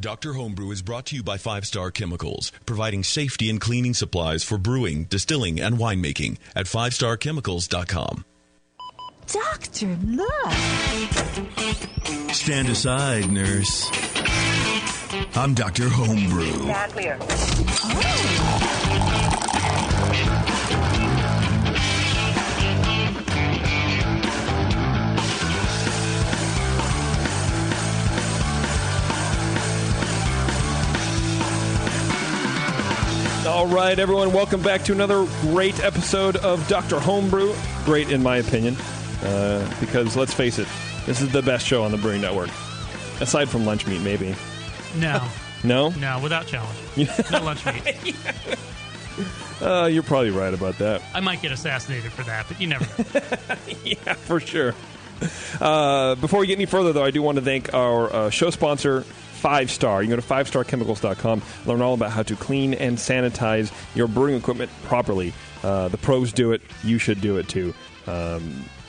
Dr. Homebrew is brought to you by 5 Star Chemicals, providing safety and cleaning supplies for brewing, distilling, and winemaking at 5starchemicals.com. Doctor, look. Stand aside, nurse. I'm Dr. Homebrew. Stand clear. All right, everyone, welcome back to another great episode of Dr. Homebrew. Great, in my opinion, because let's face it, this is the best show on the Brewing Network. Aside from Lunch Meat, maybe. No. No? No, without challenge. No lunch meat. You're probably right about that. I might get assassinated for that, but you never know. Yeah, for sure. Before we get any further, though, I do want to thank our show sponsor, 5 Star. You can go to 5starchemicals.com, learn all about how to clean and sanitize your brewing equipment properly. The pros do it. You should do it, too.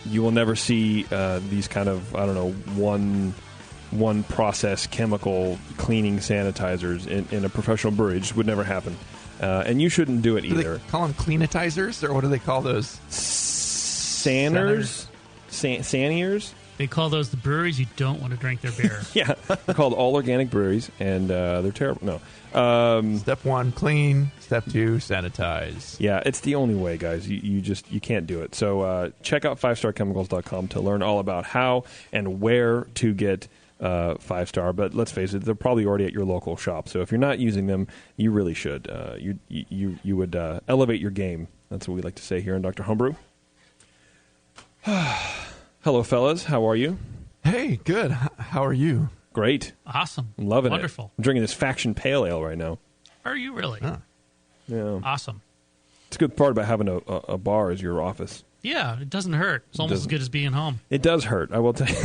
You will never see these kind of, one process chemical cleaning sanitizers in a professional brewery. It just would never happen. And you shouldn't do it either. Do they call them cleanitizers, or what do they call those? Sanners? Sanniers? They call those the breweries you don't want to drink their beer. Yeah, they're called all organic breweries, and they're terrible. No. Step 1, clean. Step 2, sanitize. Yeah, it's the only way, guys. You can't do it. So check out 5starchemicals.com to learn all about how and where to get 5 Star. But let's face it, they're probably already at your local shop. So if you're not using them, you really should. You would elevate your game. That's what we like to say here in Dr. Homebrew. Hello, fellas. How are you? Hey, good. How are you? Great. Awesome. I'm loving Wonderful. it. I'm drinking this Faction Pale Ale right now. Are you really? Yeah. Awesome. It's a good part about having a bar as your office. Yeah, it doesn't hurt. It's almost as good as being home. It does hurt, I will tell you.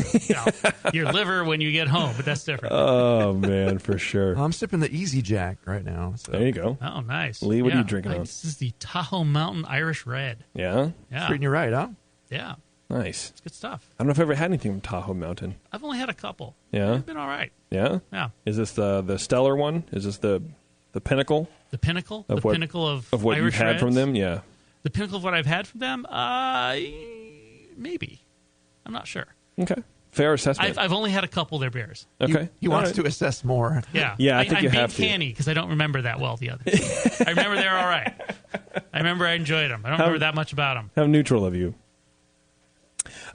Your liver when you get home, but that's different. Oh, man, for sure. I'm sipping the Easy Jack right now. So. There you go. Oh, nice. Lee, what are you drinking on? This is the Tahoe Mountain Irish Red. Yeah? Yeah. Treating you right, huh? Yeah. Nice. It's good stuff. I don't know if I've ever had anything from Tahoe Mountain. I've only had a couple. Yeah? It's been all right. Yeah? Yeah. Is this the stellar one? Is this the pinnacle? The pinnacle? Of the what, pinnacle of what Irish you've had Reds? from them? Yeah. The pinnacle of what I've had from them? Maybe. I'm not sure. Okay. Fair assessment. I've only had a couple of their beers. Okay. He wants to assess more. Yeah. Yeah, I think you have I'm to. being canny because I don't remember that well the others. I remember they were all right. I remember I enjoyed them. I don't remember that much about them. How neutral of you.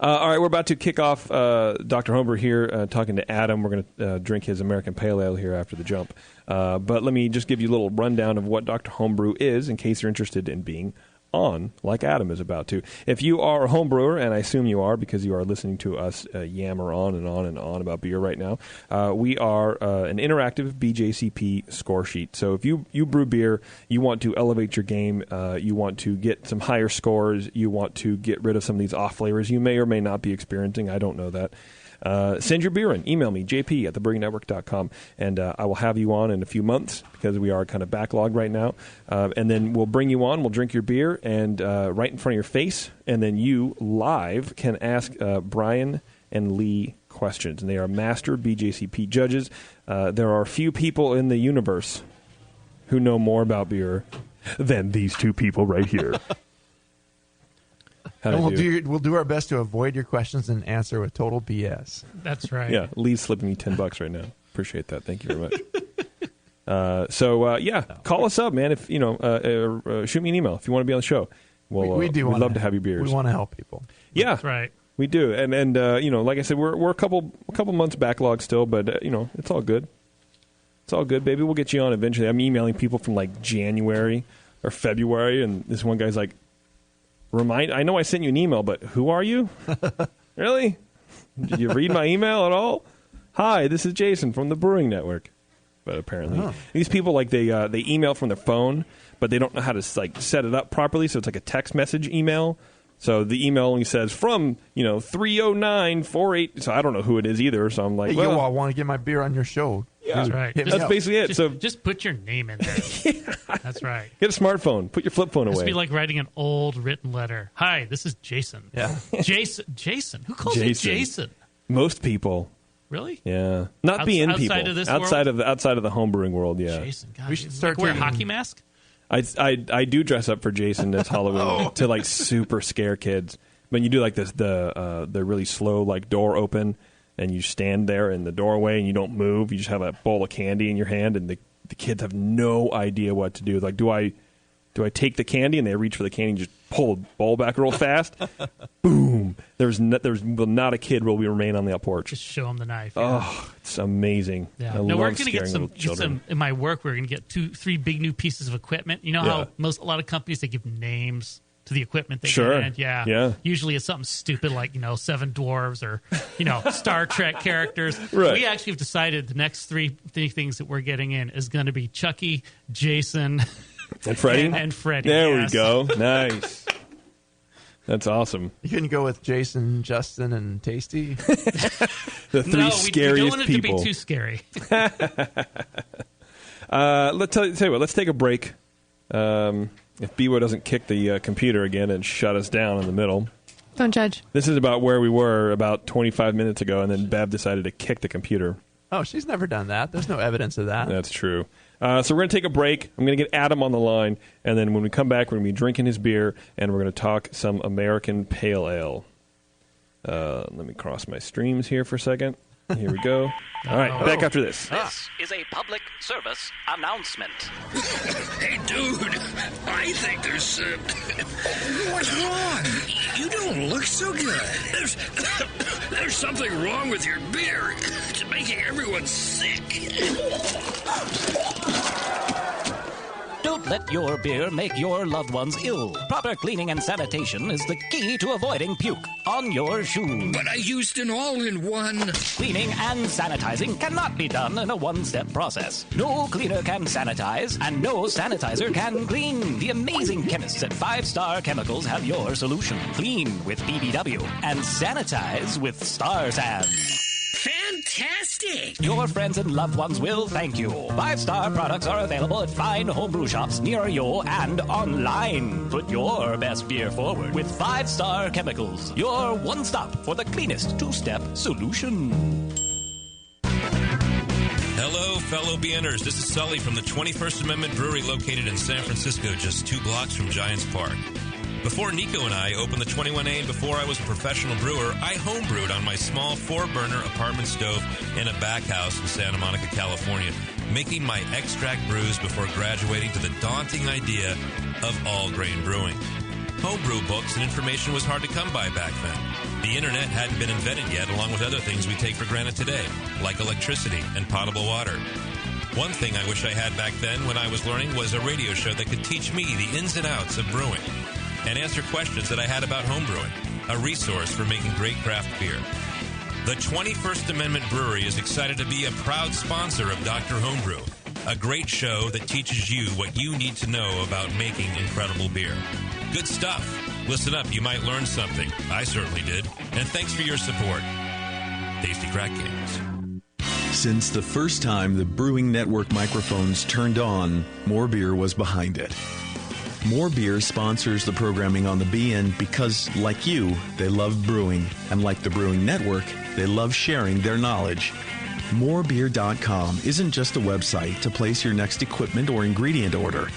All right, we're about to kick off Dr. Homebrew here, talking to Adam. We're going to drink his American Pale Ale here after the jump. But let me just give you a little rundown of what Dr. Homebrew is in case you're interested in being on, like Adam is about to. If you are a home brewer, and I assume you are because you are listening to us yammer on and on and on about beer right now, we are an interactive BJCP score sheet. So if you brew beer, you want to elevate your game, you want to get some higher scores, you want to get rid of some of these off flavors you may or may not be experiencing, I don't know that. Send your beer in. Email me, jp@thebrewingnetwork.com, and I will have you on in a few months because we are kind of backlogged right now. And then we'll bring you on, we'll drink your beer, and right in front of your face, and then you, live, can ask Brian and Lee questions. And they are master BJCP judges. There are few people in the universe who know more about beer than these two people right here. And we'll do our best to avoid your questions and answer with total BS. That's right. Yeah, Lee's slipping me $10 right now. Appreciate that. Thank you very much. Call us up, man. If shoot me an email if you want to be on the show. We'd love to have your beers. We want to help people. Yeah, That's right. We do. And like I said, we're a couple months backlog still, but it's all good. It's all good, baby. We'll get you on eventually. I'm emailing people from like January or February, and this one guy's like, I know I sent you an email, but who are you? Really? Did you read my email at all? Hi, this is Jason from the Brewing Network. But apparently, these people they email from their phone, but they don't know how to set it up properly. So it's like a text message email. So the email only says from 30948. So I don't know who it is either. So I'm like, hey, I want to get my beer on your show. Yeah, that's right. That's basically it. Just put your name in there. Yeah. That's right. Get a smartphone. Put your flip phone away. It's be like writing an old written letter. Hi, this is Jason. Yeah. Jason. Who calls you Jason? Most people. Really? Yeah, not Outside BN people. of this outside of the homebrewing world. Yeah. Jason, God, We should start wear a taking- hockey mask. I do dress up for Jason this Halloween to like super scare kids. When you do like this, the really slow like door open, and you stand there in the doorway and you don't move. You just have a bowl of candy in your hand, and the kids have no idea what to do. Like, do I take the candy? And they reach for the candy and just pull the bowl back real fast. Boom! There's not a kid will remain on the porch. Just show them the knife. Oh, it's amazing. Yeah. I No, we're love going to get scaring little children. some in my work. We're going to get 2-3 big new pieces of equipment. You know how a lot of companies, they give names to the equipment they Sure. get. Yeah. Usually it's something stupid like, Seven Dwarves or, Star Trek characters. Right. We actually have decided the next three things that we're getting in is going to be Chucky, Jason, And Freddie? and Freddie. There yes. we go. Nice. That's awesome. You couldn't go with Jason, Justin, and Tasty. The three No, we scariest don't want it people. to be too scary. Let's tell you what. Let's take a break. If Biwa doesn't kick the computer again and shut us down in the middle. Don't judge. This is about where we were about 25 minutes ago, and then Bev decided to kick the computer. Oh, she's never done that. There's no evidence of that. That's true. So we're going to take a break. I'm going to get Adam on the line, and then when we come back, we're going to be drinking his beer, and we're going to talk some American Pale Ale. Let me cross my streams here for a second. Here we go. All right, back after this. This is a public service announcement. Hey, dude, I think there's... what's wrong? You don't look so good. There's something wrong with your beer. It's making everyone sick. Don't let your beer make your loved ones ill. Proper cleaning and sanitation is the key to avoiding puke on your shoes. But I used an all-in-one. Cleaning and sanitizing cannot be done in a one-step process. No cleaner can sanitize, and no sanitizer can clean. The amazing chemists at 5 Star Chemicals have your solution. Clean with BBW and sanitize with Star San. Fantastic! Your friends and loved ones will thank you. 5 Star products are available at fine homebrew shops near you and online. Put your best beer forward with 5 Star Chemicals, your one stop for the cleanest 2-step solution. Hello, fellow BNers. This is Sully from the 21st Amendment Brewery located in San Francisco, just 2 blocks from Giants Park. Before Nico and I opened the 21A and before I was a professional brewer, I homebrewed on my small 4-burner apartment stove in a back house in Santa Monica, California, making my extract brews before graduating to the daunting idea of all-grain brewing. Homebrew books and information was hard to come by back then. The internet hadn't been invented yet, along with other things we take for granted today, like electricity and potable water. One thing I wish I had back then when I was learning was a radio show that could teach me the ins and outs of brewing and answer questions that I had about homebrewing, a resource for making great craft beer. The 21st Amendment Brewery is excited to be a proud sponsor of Dr. Homebrew, a great show that teaches you what you need to know about making incredible beer. Good stuff. Listen up, you might learn something. I certainly did. And thanks for your support. Tasty Crack Games. Since the first time the Brewing Network microphones turned on, More Beer was behind it. More Beer sponsors the programming on the BN because, like you, they love brewing. And like the Brewing Network, they love sharing their knowledge. Morebeer.com isn't just a website to place your next equipment or ingredient order.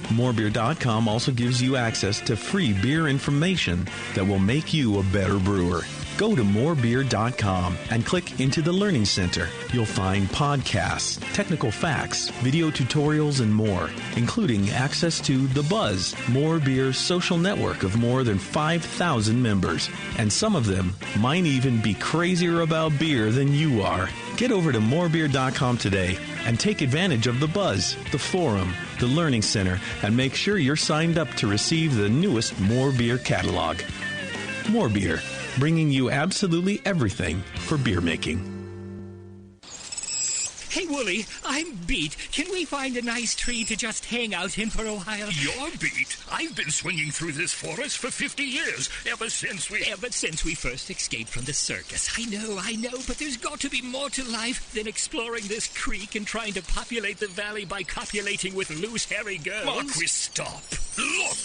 Morebeer.com also gives you access to free beer information that will make you a better brewer. Go to morebeer.com and click into the Learning Center. You'll find podcasts, technical facts, video tutorials, and more, including access to The Buzz, More Beer's social network of more than 5,000 members. And some of them might even be crazier about beer than you are. Get over to morebeer.com today and take advantage of The Buzz, the forum, the Learning Center, and make sure you're signed up to receive the newest More Beer catalog. More Beer, bringing you absolutely everything for beer making. Hey, Wooly, I'm beat. Can we find a nice tree to just hang out in for a while? You're beat. I've been swinging through this forest for 50 years, ever since we first escaped from the circus. I know, but there's got to be more to life than exploring this creek and trying to populate the valley by copulating with loose, hairy girls. Marquis, stop. Look!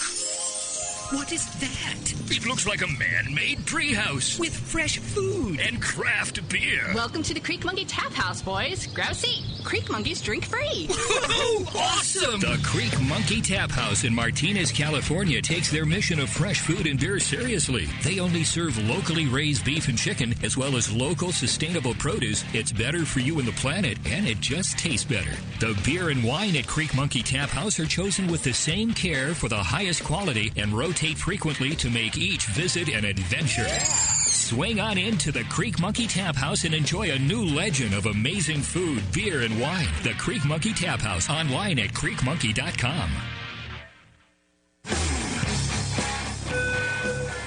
What is that? It looks like a man-made treehouse with fresh food and craft beer. Welcome to the Creek Monkey Tap House, boys. Grab a seat. Creek Monkeys drink free. Awesome! The Creek Monkey Tap House in Martinez, California takes their mission of fresh food and beer seriously. They only serve locally raised beef and chicken, as well as local sustainable produce. It's better for you and the planet, and it just tastes better. The beer and wine at Creek Monkey Tap House are chosen with the same care for the highest quality and rotate frequently to make each visit an adventure. Swing on into the Creek Monkey Tap House and enjoy a new legend of amazing food, beer, and wine. The Creek Monkey Tap House, online at creekmonkey.com.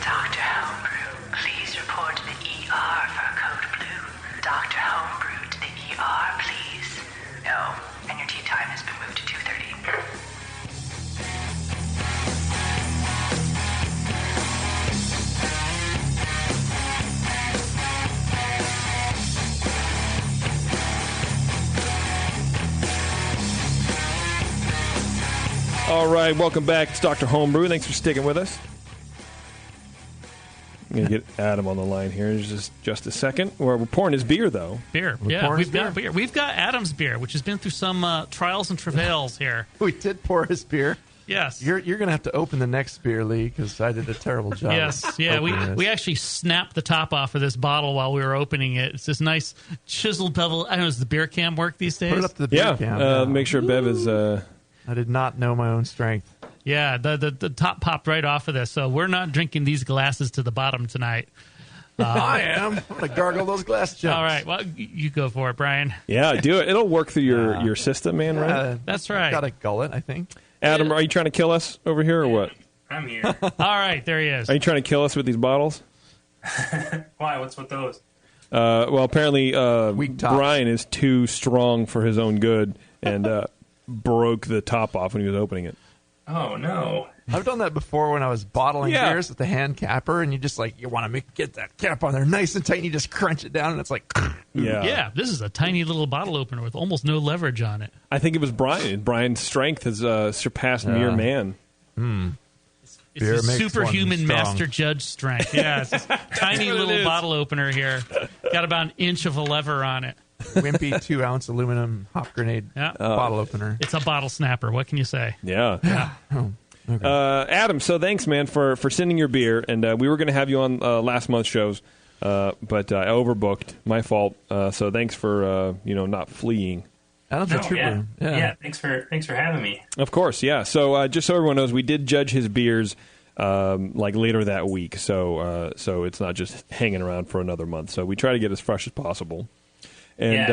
Dr. Homebrew, please report to the ER for code blue. Dr. Homebrew to the ER, please. No, and your tea time has been moved to 2:30. All right, welcome back. It's Dr. Homebrew. Thanks for sticking with us. I'm going to get Adam on the line here in just a second. We're pouring his beer, though. Beer, we've got beer. We've got Adam's beer, which has been through some trials and travails here. We did pour his beer. Yes. You're going to have to open the next beer, Lee, because I did a terrible job. Yes, yeah. We actually snapped the top off of this bottle while we were opening it. It's this nice chiseled bevel. I don't know, does the beer cam work these days? Put it up to the beer cam. Make sure Bev is... I did not know my own strength. Yeah, the top popped right off of this, so we're not drinking these glasses to the bottom tonight. I am. I'm going to gargle those glass jumps. All right, well, you go for it, Brian. Yeah, do it. It'll work through your system, man, right? That's right. Got to gullet, I think. Adam, are you trying to kill us over here or what? I'm here. All right, there he is. Are you trying to kill us with these bottles? Why? What's with those? Well, apparently Brian is too strong for his own good and broke the top off when he was opening it. Oh, no. I've done that before when I was bottling beers with the hand capper, and you just you want to get that cap on there nice and tight, and you just crunch it down, and it's like... Yeah, this is a tiny little bottle opener with almost no leverage on it. I think it was Brian. Brian's strength has surpassed mere man. It's a superhuman master judge strength. Yeah, it's this tiny little bottle opener here. Got about an inch of a lever on it. Wimpy 2-ounce aluminum hop grenade bottle opener. It's a bottle snapper. What can you say? Yeah. Oh, okay. Adam, so thanks, man, for sending your beer. And we were going to have you on last month's shows, but I overbooked. My fault. So thanks for not fleeing. Adam's a trooper. Yeah. Thanks for having me. Of course, yeah. So just so everyone knows, we did judge his beers later that week. So it's not just hanging around for another month. So we try to get as fresh as possible. And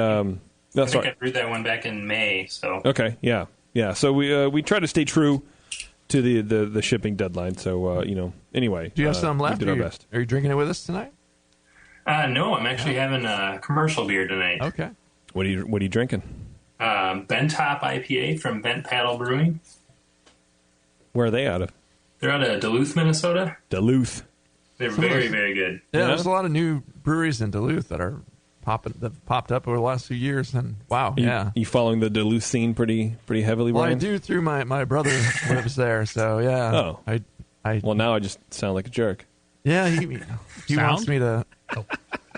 I think I brewed that one back in May. So okay, yeah. So we try to stay true to the shipping deadline. So anyway, do you have some left? We did our best. Are you drinking it with us tonight? No, I'm actually having a commercial beer tonight. Okay. What are you drinking? Bentop IPA from Bent Paddle Brewing. Where are they out of? They're out of Duluth, Minnesota. Duluth. They're very, very good. Yeah, there's a lot of new breweries in Duluth that popped up over the last few years, and wow, you following the Duluth scene pretty heavily, Well, Brian? I do through my brother lives there, so yeah. Oh, well, now I just sound like a jerk. Yeah, he wants me to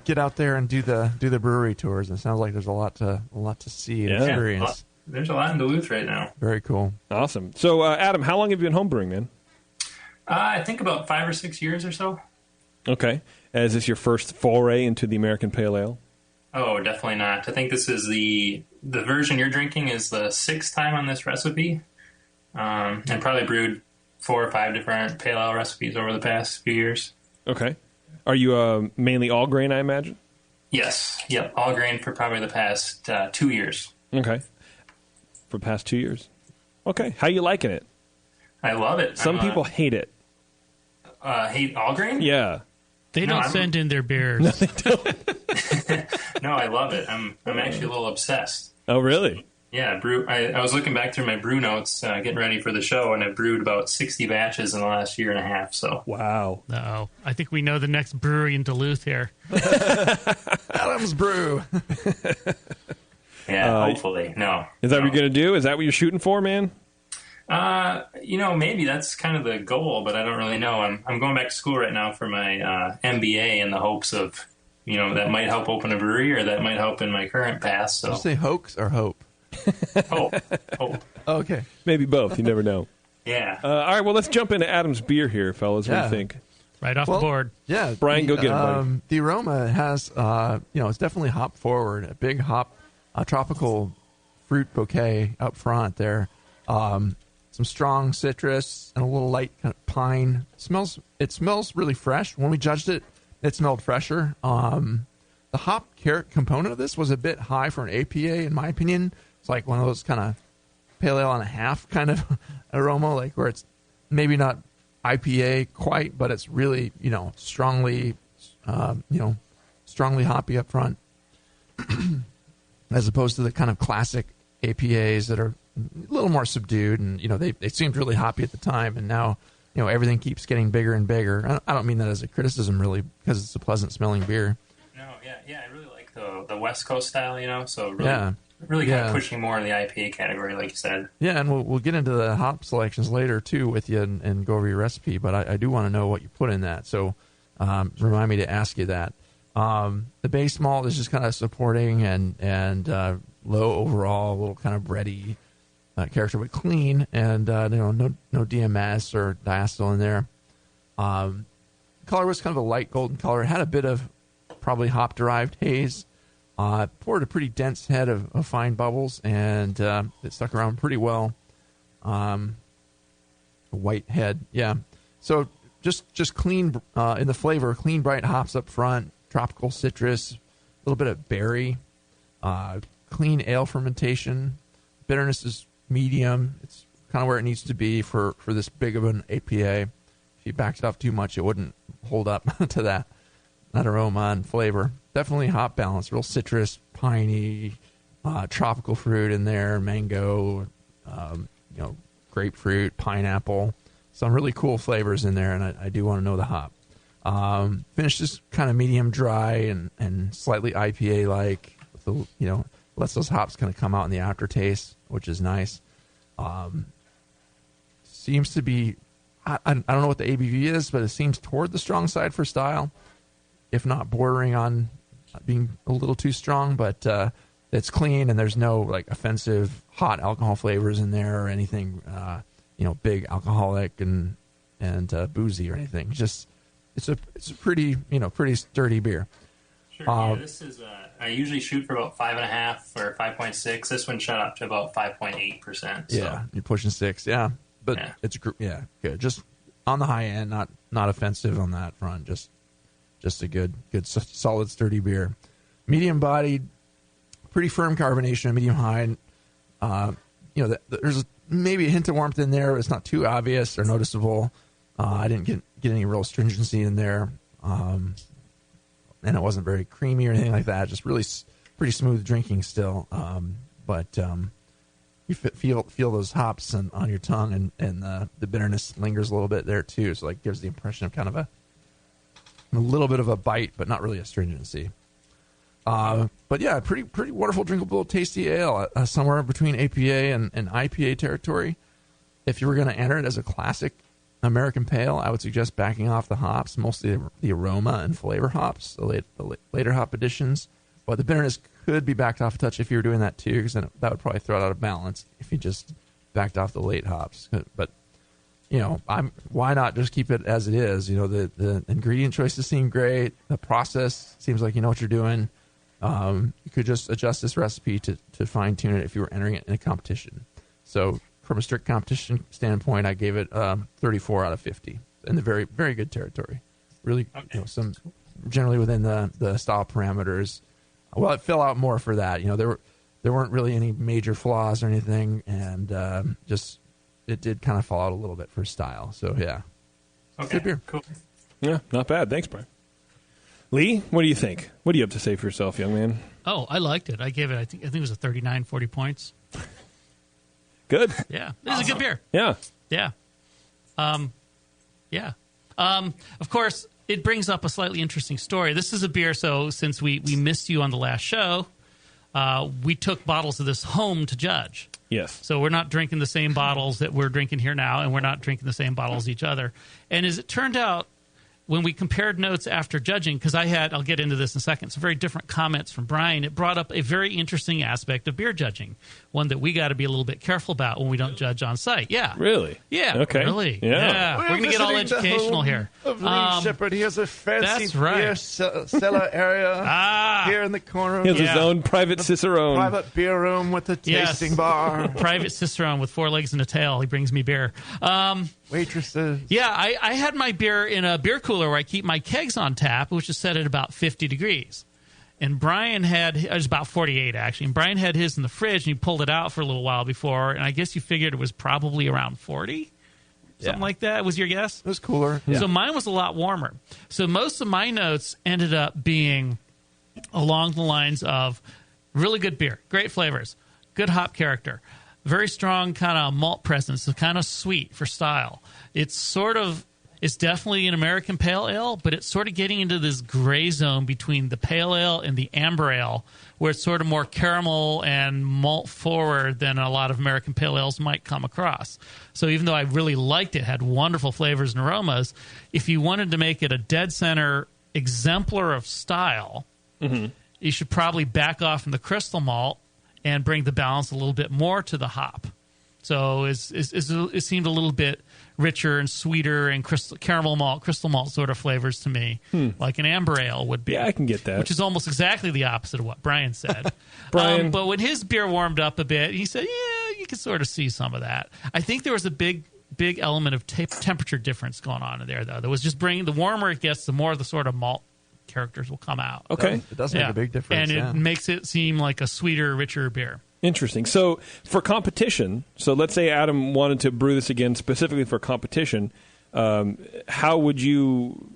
get out there and do the brewery tours. And it sounds like there's a lot to see and experience. There's a lot in Duluth right now. Very cool, awesome. So, Adam, how long have you been homebrewing, man? I think about 5 or 6 years or so. Okay, is this your first foray into the American Pale Ale? Oh, definitely not. I think this is the version you're drinking is the 6th time on this recipe, and probably brewed 4 or 5 different pale ale recipes over the past few years. Okay. Are you mainly all grain, I imagine? Yes. Yep. All grain for probably the past 2 years. Okay. For the past 2 years. Okay. How you liking it? I love it. Some people hate it. Hate all grain? Yeah. They don't send in their beers. No, they don't. No, I love it. I'm actually a little obsessed. Oh, really? Yeah, I was looking back through my brew notes, getting ready for the show, and I've brewed about 60 batches in the last year and a half. So wow. Uh-oh. I think we know the next brewery in Duluth here. Adam's Brew. Yeah, hopefully. No. Is that what you're going to do? Is that what you're shooting for, man? Maybe that's kind of the goal, but I don't really know. I'm going back to school right now for my MBA in the hopes of, that might help open a brewery or that might help in my current path. So. Did you say hoax or hope? Hope. Okay. Maybe both. You never know. Yeah. All right, well, let's jump into Adam's beer here, fellas. What do you think? Right off the board. Yeah. Brian, go get it, buddy. The aroma has, it's definitely hop forward, a big hop, tropical fruit bouquet up front there. Some strong citrus and a little light kind of pine. It smells really fresh. When we judged it, it smelled fresher. The hop carrot component of this was a bit high for an APA, in my opinion. It's like one of those kind of pale ale and a half kind of aroma, like where it's maybe not IPA quite, but it's really, strongly hoppy up front, as opposed to the kind of classic APAs that are a little more subdued. And, they seemed really hoppy at the time, and now, everything keeps getting bigger and bigger. I don't mean that as a criticism, really, because it's a pleasant smelling beer. No, yeah, I really like the West Coast style, so really kind of pushing more in the IPA category, like you said. Yeah, and we'll get into the hop selections later, too, with you and go over your recipe, but I do want to know what you put in that, so remind me to ask you that. The base malt is just kind of supporting and low overall, a little kind of bready character, but clean, and no DMS or diacetyl in there. Color was kind of a light golden color. It had a bit of probably hop-derived haze. Poured a pretty dense head of fine bubbles, and it stuck around pretty well. White head, yeah. So just clean in the flavor, clean, bright hops up front, tropical citrus, a little bit of berry, clean ale fermentation. Bitterness is medium. It's kind of where it needs to be for this big of an APA. If you backed it off too much, it wouldn't hold up to that aroma and flavor. Definitely hop balance, real citrus, piney, tropical fruit in there, mango, grapefruit, pineapple. Some really cool flavors in there, and I do want to know the hop. Finish is kind of medium dry and slightly IPA-like. Lets those hops kind of come out in the aftertaste, which is nice. Seems to be, I don't know what the ABV is, but it seems toward the strong side for style, if not bordering on being a little too strong, but it's clean and there's no offensive hot alcohol flavors in there or anything, big alcoholic and boozy or anything. Just it's a pretty sturdy beer. Sure. This is I usually shoot for about 5.5 or 5.6. This one shot up to about 5.8%. So. Yeah, you're pushing 6. Yeah, but it's good. Just on the high end, not offensive on that front. Just a good, solid, sturdy beer. Medium bodied, pretty firm carbonation, medium high. There's maybe a hint of warmth in there, but it's not too obvious or noticeable. I didn't get any real astringency in there. And it wasn't very creamy or anything like that. Just really pretty smooth drinking still. But you feel those hops on your tongue, and the bitterness lingers a little bit there too. So gives the impression of kind of a little bit of a bite, but not really astringency. But yeah, pretty wonderful, drinkable, tasty ale, somewhere between APA and IPA territory. If you were going to enter it as a classic American Pale, I would suggest backing off the hops, mostly the aroma and flavor hops, the later hop additions. But the bitterness could be backed off a touch if you were doing that too, because then that would probably throw it out of balance if you just backed off the late hops. But why not just keep it as it is? The ingredient choices seem great. The process seems like you know what you're doing. You could just adjust this recipe to fine tune it if you were entering it in a competition. So from a strict competition standpoint, I gave it 34 out of 50 in the very, very good territory. Really, some generally within the style parameters. Well, it fell out more for that. There weren't really any major flaws or anything, and it did kind of fall out a little bit for style. So yeah, good beer. Cool. Yeah, not bad. Thanks, Brian. Lee, what do you think? What do you have to say for yourself, young man? Oh, I liked it. I gave it. I think it was a 39, 40 points. Good. Yeah, this is a good beer. Yeah. Yeah. Yeah. Of course, it brings up a slightly interesting story. This is a beer, so since we missed you on the last show, we took bottles of this home to judge. Yes. So we're not drinking the same bottles that we're drinking here now, and we're not drinking the same bottles each other. And as it turned out, when we compared notes after judging, because I'll get into this in a second, some very different comments from Brian, it brought up a very interesting aspect of beer judging, one that we got to be a little bit careful about when we don't judge on site. Yeah. Really? Yeah. Okay. Really. Yeah. We're going to get all educational here. Of Lee Shepherd. He has a fancy that's right. beer cellar area here in the corner. He has his own private cicerone. Private beer room with a tasting bar. Private cicerone with 4 legs and a tail. He brings me beer. Waitresses. Yeah, I had my beer in a beer cooler where I keep my kegs on tap, which is set at about 50 degrees. And Brian it was about 48 actually, and Brian had his in the fridge, and he pulled it out for a little while before, and I guess you figured it was probably around 40? Something like that. Was your guess? It was cooler. So mine was a lot warmer. So most of my notes ended up being along the lines of really good beer, great flavors, good hop character, very strong kind of malt presence, so kind of sweet for style. It's definitely an American pale ale, but it's sort of getting into this gray zone between the pale ale and the amber ale, where it's sort of more caramel and malt forward than a lot of American pale ales might come across. So even though I really liked it, had wonderful flavors and aromas, if you wanted to make it a dead center exemplar of style, you should probably back off from the crystal malt and bring the balance a little bit more to the hop. So it seemed a little bit richer and sweeter and caramel malt, crystal malt sort of flavors to me, like an amber ale would be. Yeah, I can get that. Which is almost exactly the opposite of what Brian said. Brian. But when his beer warmed up a bit, he said, yeah, you could sort of see some of that. I think there was a big element of temperature difference going on in there, though. There was just the warmer it gets, the more the sort of malt characters will come out. Okay. It does make a big difference. And it makes it seem like a sweeter, richer beer. Interesting. So for competition, so let's say Adam wanted to brew this again specifically for competition, how would you,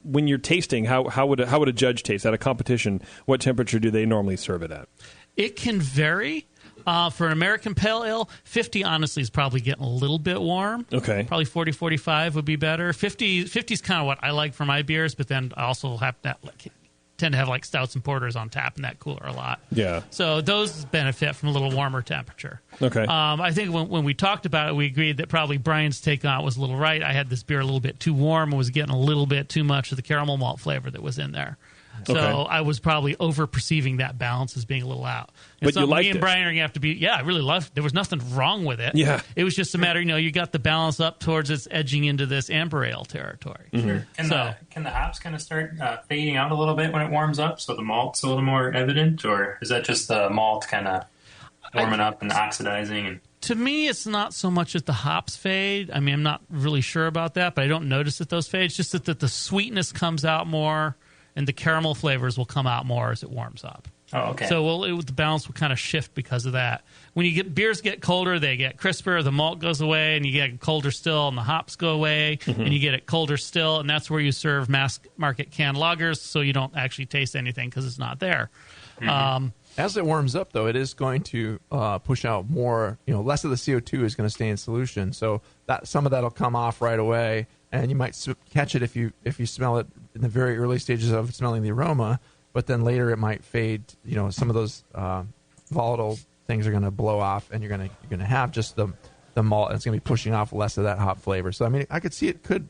when you're tasting, how would a judge taste at a competition? What temperature do they normally serve it at? It can vary. For an American Pale Ale, 50 honestly is probably getting a little bit warm. Okay. Probably 40, 45 would be better. 50 is kind of what I like for my beers, but then I also tend to have like stouts and porters on tap in that cooler a lot. Yeah. So those benefit from a little warmer temperature. Okay. I think when we talked about it, we agreed that probably Brian's take on it was a little right. I had this beer a little bit too warm and was getting a little bit too much of the caramel malt flavor that was in there. So I was probably over-perceiving that balance as being a little out. And but so you liked me and it. Brian are going to have to be, I really loved it. There was nothing wrong with it. Yeah. It was just a matter, you got the balance up towards it's edging into this amber ale territory. Sure. Can the hops kind of start fading out a little bit when it warms up so the malt's a little more evident? Or is that just the malt kind of warming up and oxidizing? And to me, it's not so much that the hops fade. I mean, I'm not really sure about that, but I don't notice that those fade. It's just that the sweetness comes out more and the caramel flavors will come out more as it warms up. Oh, okay. So the balance will kind of shift because of that. When beers get colder, they get crisper, the malt goes away, and you get colder still, and the hops go away, and you get it colder still, and that's where you serve mass market canned lagers, so you don't actually taste anything because it's not there. As it warms up, though, it is going to push out more. Less of the CO2 is going to stay in solution, so that some of that will come off right away, and you might catch it if you smell it in the very early stages of smelling the aroma. But then later it might fade. Some of those volatile things are going to blow off, and you're going to have just the malt. And it's going to be pushing off less of that hop flavor. So I mean, I could see it could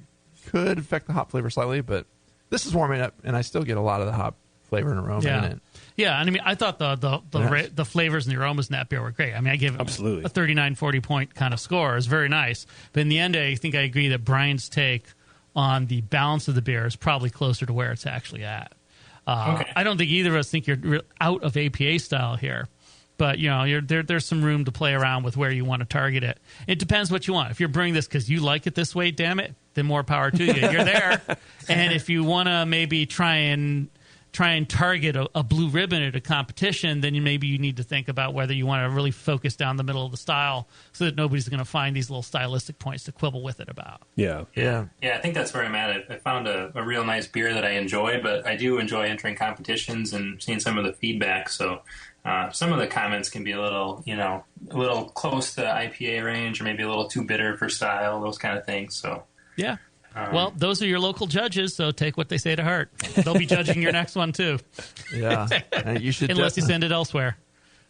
affect the hop flavor slightly, but this is warming up, and I still get a lot of the hop flavor and aroma in it. Yeah, and I mean, I thought the flavors and the aromas in that beer were great. I mean, I gave it a 39, 40 point kind of score. It was very nice. But in the end, I think I agree that Brian's take on the balance of the beer is probably closer to where it's actually at. I don't think either of us think you're out of APA style here, but there's some room to play around with where you want to target it. It depends what you want. If you're brewing this because you like it this way, damn it, then more power to you. You're there. And if you want to maybe try and target a blue ribbon at a competition, then maybe you need to think about whether you want to really focus down the middle of the style so that nobody's going to find these little stylistic points to quibble with it about. Yeah, I think that's where I'm at. I found a real nice beer that I enjoy, but I do enjoy entering competitions and seeing some of the feedback. So some of the comments can be a little close to IPA range, or maybe a little too bitter for style, those kind of things. So yeah. Well, those are your local judges, so take what they say to heart. They'll be judging your next one, too. Yeah. You should unless you send it elsewhere.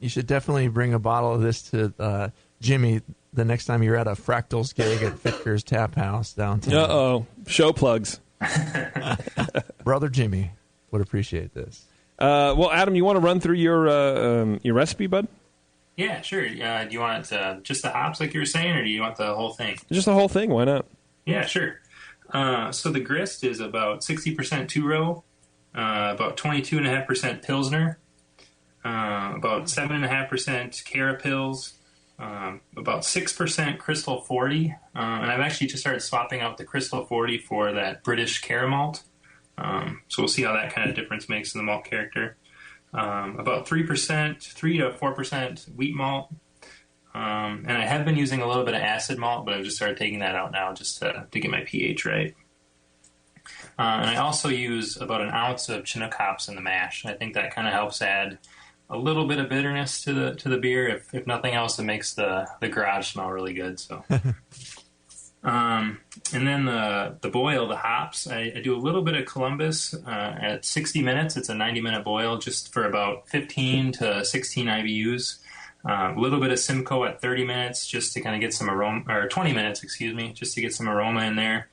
You should definitely bring a bottle of this to Jimmy the next time you're at a Fractals gig at Fitker's Tap House downtown. Uh-oh. Show plugs. Brother Jimmy would appreciate this. Well, Adam, you want to run through your recipe, bud? Yeah, sure. Do you want just the hops like you were saying, or do you want the whole thing? Just the whole thing. Why not? Yeah, sure. So the grist is about 60% two-row, about 22.5% Pilsner, about 7.5% Carapils, about 6% Crystal 40, and I've actually just started swapping out the Crystal 40 for that British Caramalt. So we'll see how that kind of difference makes in the malt character. About 3%, 3 to 4% wheat malt. And I have been using a little bit of acid malt, but I've just started taking that out now just to get my pH right. And I also use about an ounce of Chinook hops in the mash. I think that kind of helps add a little bit of bitterness to the beer. If nothing else, it makes the garage smell really good. So, and then the boil, the hops, I do a little bit of Columbus at 60 minutes. It's a 90-minute boil, just for about 15 to 16 IBUs. A little bit of Simcoe at 30 minutes, just to kind of get some aroma, or 20 minutes, excuse me, just to get some aroma in there.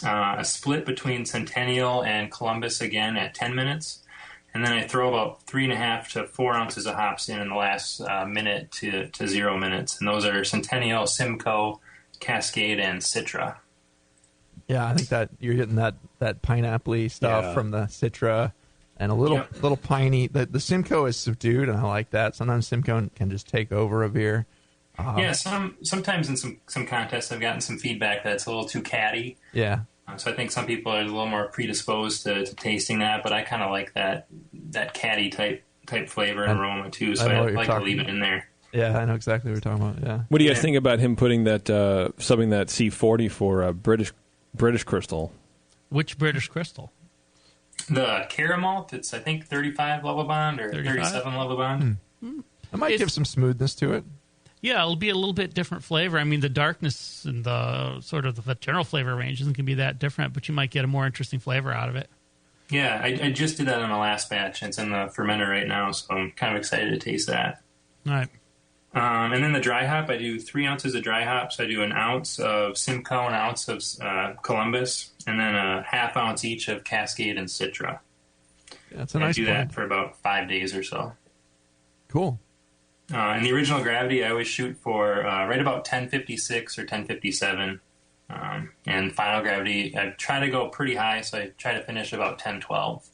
A split between Centennial and Columbus again at 10 minutes. And then I throw about 3.5 to 4 ounces of hops in the last minute to 0 minutes. And those are Centennial, Simcoe, Cascade, and Citra. Yeah, I think that you're getting that pineapple-y stuff from the Citra and a little piney. The Simcoe is subdued, and I like that. Sometimes Simcoe can just take over a beer. Yeah, sometimes in some contests I've gotten some feedback that it's a little too catty. Yeah. So I think some people are a little more predisposed to tasting that, but I kind of like that catty type flavor and aroma too, so I like to leave it in there. Yeah, I know exactly what you're talking about, yeah. What do you guys think about him putting that, subbing that C40 for British Crystal? Which British Crystal? The Caramalt, it's I think 35 level bond or 37 level bond. It might give some smoothness to it. Yeah, it'll be a little bit different flavor. I mean, the darkness and the sort of the general flavor range isn't going to be that different, but you might get a more interesting flavor out of it. Yeah, I just did that on the last batch. It's in the fermenter right now, so I'm kind of excited to taste that. All right. And then the dry hop, I do 3 ounces of dry hops. I do an ounce of Simcoe, an ounce of Columbus, and then a half ounce each of Cascade and Citra. Yeah, that's a nice I do blend. that for about 5 days or so. Cool. In the original gravity, I always shoot for right about 1056 or 1057. And final gravity, I try to go pretty high, so I try to finish about 1012.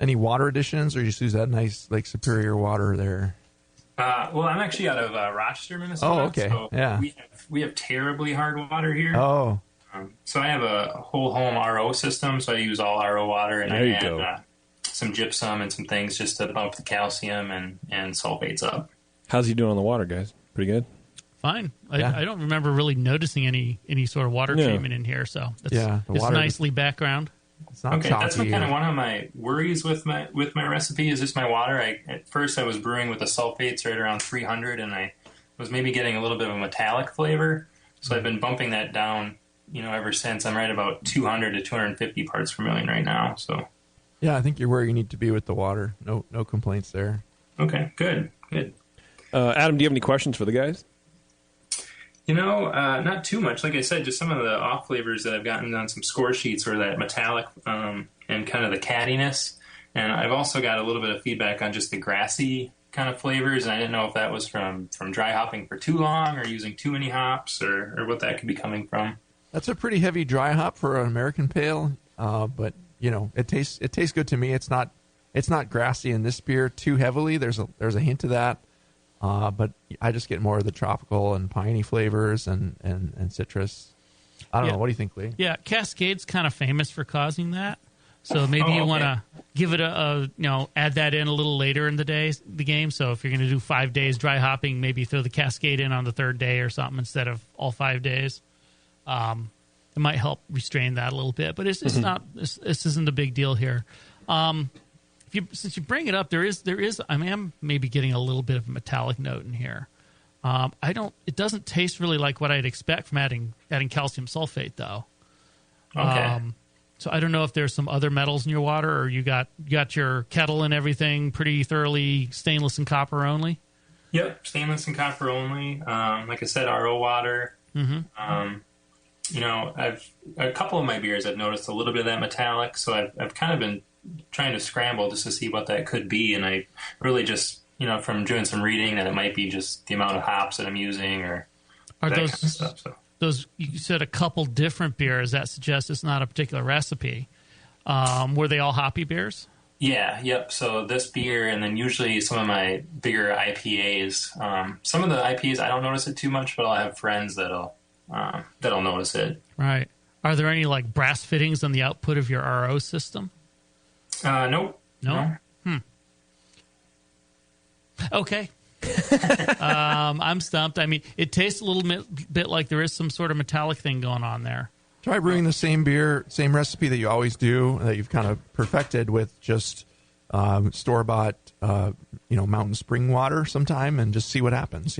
Any water additions, or you just use that nice Superior water there? Well, I'm actually out of Rochester, Minnesota. Oh, okay. So yeah. We have terribly hard water here. Oh. So I have a whole home RO system, so I use all RO water, and I add some gypsum and some things just to bump the calcium and sulfates up. How's he doing on the water, guys? Pretty good? Fine. I don't remember really noticing any sort of water treatment in here, so it's nicely background. It's not okay, that's kind of one of my worries with my recipe is just my water. At first I was brewing with the sulfates right around 300, and I was maybe getting a little bit of a metallic flavor. So I've been bumping that down, ever since. I'm right about 200 to 250 parts per million right now. So yeah, I think you're where you need to be with the water. No complaints there. Okay, good. Adam, do you have any questions for the guys? Not too much. Like I said, just some of the off flavors that I've gotten on some score sheets were that metallic and kind of the cattiness. And I've also got a little bit of feedback on just the grassy kind of flavors. And I didn't know if that was from dry hopping for too long or using too many hops or what that could be coming from. That's a pretty heavy dry hop for an American pale, but it tastes good to me. It's not grassy in this beer too heavily. There's a hint of that. But I just get more of the tropical and piney flavors and citrus. I don't know. What do you think, Lee? Yeah, Cascade's kind of famous for causing that. So maybe you want to give it add that in a little later in the game. So if you're going to do 5 days dry hopping, maybe throw the Cascade in on the third day or something instead of all 5 days. It might help restrain that a little bit, but it's not. This isn't a big deal here. Since you bring it up, there is. I am maybe getting a little bit of a metallic note in here. It doesn't taste really like what I'd expect from adding calcium sulfate, though. Okay. So I don't know if there's some other metals in your water, or you got your kettle and everything pretty thoroughly stainless and copper only. Yep, stainless and copper only. Like I said, RO water. Mm-hmm. I've a couple of my beers I've noticed a little bit of that metallic, so I've kind of been trying to scramble just to see what that could be, and I really just from doing some reading that it might be just the amount of hops that I'm using or Are that those kind of stuff. So. Those you said a couple different beers that suggests it's not a particular recipe. Were they all hoppy beers? Yeah, yep. So this beer, and then usually some of my bigger IPAs. Some of the IPAs I don't notice it too much, but I'll have friends that'll notice it. Right. Are there any like brass fittings on the output of your RO system? Nope. No. Okay. I'm stumped. I mean, it tastes a little bit like there is some sort of metallic thing going on there. Try brewing the same beer, same recipe that you always do, that you've kind of perfected with just store-bought, mountain spring water sometime, and just see what happens.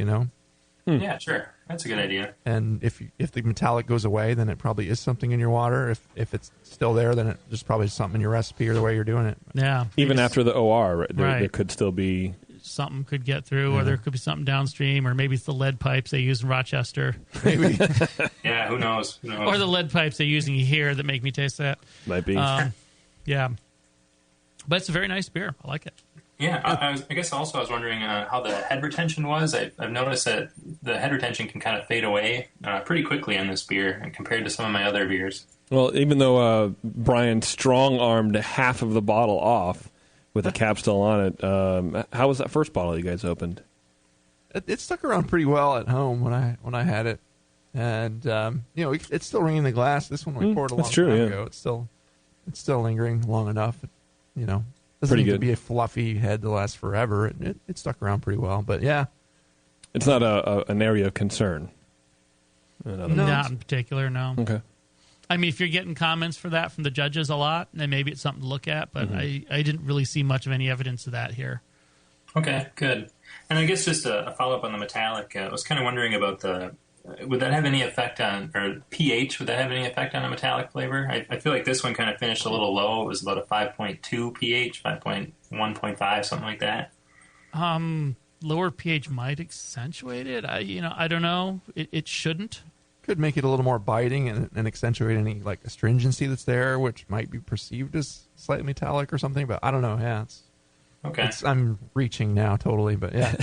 Yeah, sure. That's a good idea. And if the metallic goes away, then it probably is something in your water. If it's still there, then it's just probably something in your recipe or the way you're doing it. Yeah. Even after the OR, right? Right. There could still be something could get through, or there could be something downstream, or maybe it's the lead pipes they use in Rochester. Maybe. Yeah, who knows? Or the lead pipes they're using here that make me taste that. Might be. Yeah. But it's a very nice beer. I like it. Yeah, I guess also I was wondering how the head retention was. I've noticed that the head retention can kind of fade away pretty quickly on this beer compared to some of my other beers. Well, even though Brian strong-armed half of the bottle off with the cap still on it, how was that first bottle you guys opened? It stuck around pretty well at home when I had it, and it's still ringing the glass. This one we poured a long time ago. It's still lingering long enough. Doesn't pretty need good. to be a fluffy head to last forever. It stuck around pretty well, but yeah, it's not an area of concern. Not in particular, no. Okay. I mean, if you're getting comments for that from the judges a lot, then maybe it's something to look at, but I didn't really see much of any evidence of that here. Okay, good. And I guess just a follow-up on the metallic, I was kind of wondering about would that have any effect on, or pH, would that have any effect on a metallic flavor? I feel like this one kind of finished a little low. It was about a 5.2 pH, 5.1.5, something like that. Lower pH might accentuate it. I don't know. It shouldn't. Could make it a little more biting and accentuate any like astringency that's there, which might be perceived as slightly metallic or something. But I don't know. Yeah, okay. I'm reaching now totally, but yeah.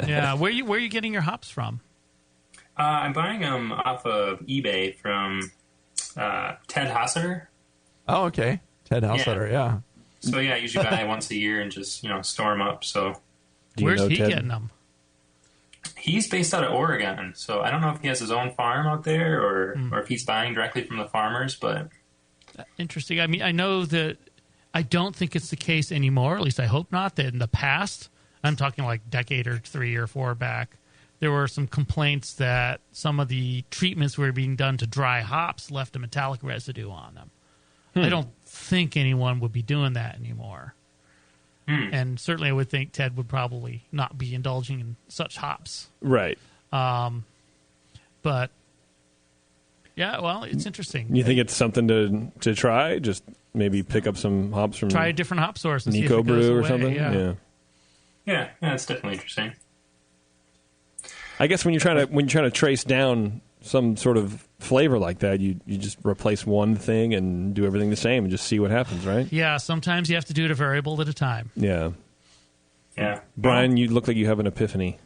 Yeah. Where are you getting your hops from? I'm buying them off of eBay from Ted Hosseter. Oh, okay. Ted Hosseter, yeah. So yeah, I usually buy once a year and just store them up. So where's he getting them? He's based out of Oregon, so I don't know if he has his own farm out there or if he's buying directly from the farmers. But interesting. I mean, I know that I don't think it's the case anymore. At least I hope not. That in the past, I'm talking like decade or 3 or 4 back, there were some complaints that some of the treatments were being done to dry hops left a metallic residue on them. I don't think anyone would be doing that anymore. And certainly I would think Ted would probably not be indulging in such hops. Right. But, yeah, well, it's interesting. You think it's something to try? Just maybe pick up some hops from... Try a different hop source and see if Nico it goes Brew or away. something? Yeah, it's definitely interesting. I guess when you're trying to trace down some sort of flavor like that, you just replace one thing and do everything the same and just see what happens, right? Yeah, sometimes you have to do it a variable at a time. Yeah. Yeah. Brian, you look like you have an epiphany.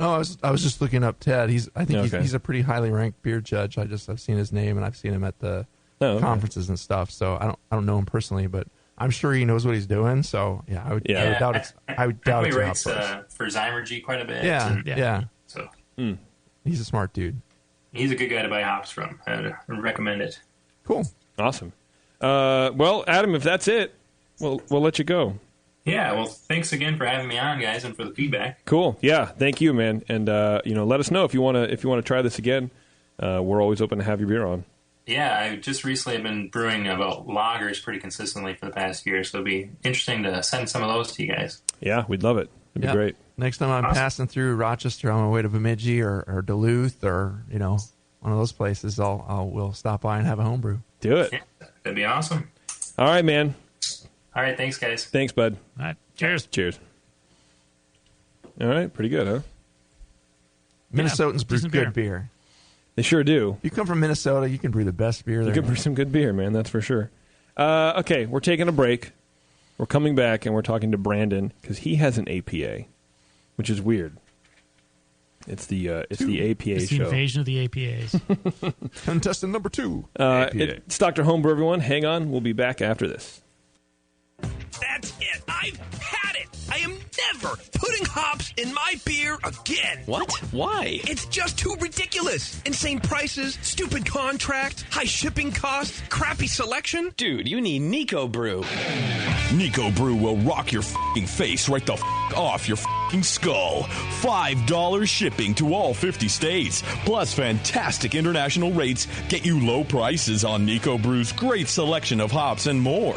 Oh, I was just looking up Ted. I think Okay. he's a pretty highly ranked beer judge. I've seen his name and I've seen him at the conferences and stuff. So I don't know him personally, but I'm sure he knows what he's doing. So yeah, I would doubt it's. I would doubt he it's writes an for Zymergy quite a bit. Yeah. So he's a smart dude. He's a good guy to buy hops from. I'd recommend it. Cool. Awesome. Well, Adam, if that's it, we'll let you go. Yeah, well, thanks again for having me on, guys, and for the feedback. Cool. Yeah, thank you, man. And let us know if you want to try this again. We're always open to have your beer on. Yeah, I just recently have been brewing about lagers pretty consistently for the past year, so it'll be interesting to send some of those to you guys. Yeah, we'd love it. It'd be great. Next time I'm passing through Rochester on my way to Bemidji or Duluth or one of those places, we'll stop by and have a homebrew. Do it. Yeah, that'd be awesome. All right, man. All right, thanks, guys. Thanks, bud. All right. Cheers. Cheers. All right, pretty good, huh? Minnesotans brew decent good beer. They sure do. If you come from Minnesota, you can brew the best beer there. You can brew some good beer, man. That's for sure. Okay, we're taking a break. We're coming back, and we're talking to Brandon because he has an APA, which is weird. It's the APA It's the show. invasion of the APAs. Contestant number 2. It's Dr. Homebrew, everyone. Hang on. We'll be back after this. That's it. I've had it. I am never putting hops in my beer again. What? Why? It's just too ridiculous. Insane prices, stupid contracts, high shipping costs, crappy selection. Dude, you need Nico Brew. Nico Brew will rock your f***ing face right the f*** off your f***ing skull. $5 shipping to all 50 states. Plus fantastic international rates get you low prices on Nico Brew's great selection of hops and more.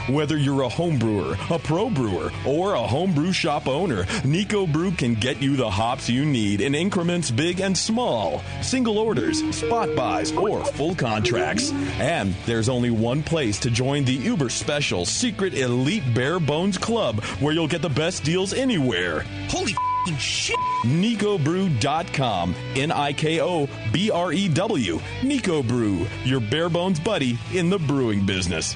Whether you're a home brewer, a pro brewer, or a homebrew shop owner, Nico Brew can get you the hops you need in increments big and small. Single orders, spot buys, or full contracts. And there's only one place to join the uber special secret elite bare bones club where you'll get the best deals anywhere. Holy f***ing shit. NicoBrew.com. NIKOBREW. Nico Brew, your bare bones buddy in the brewing business.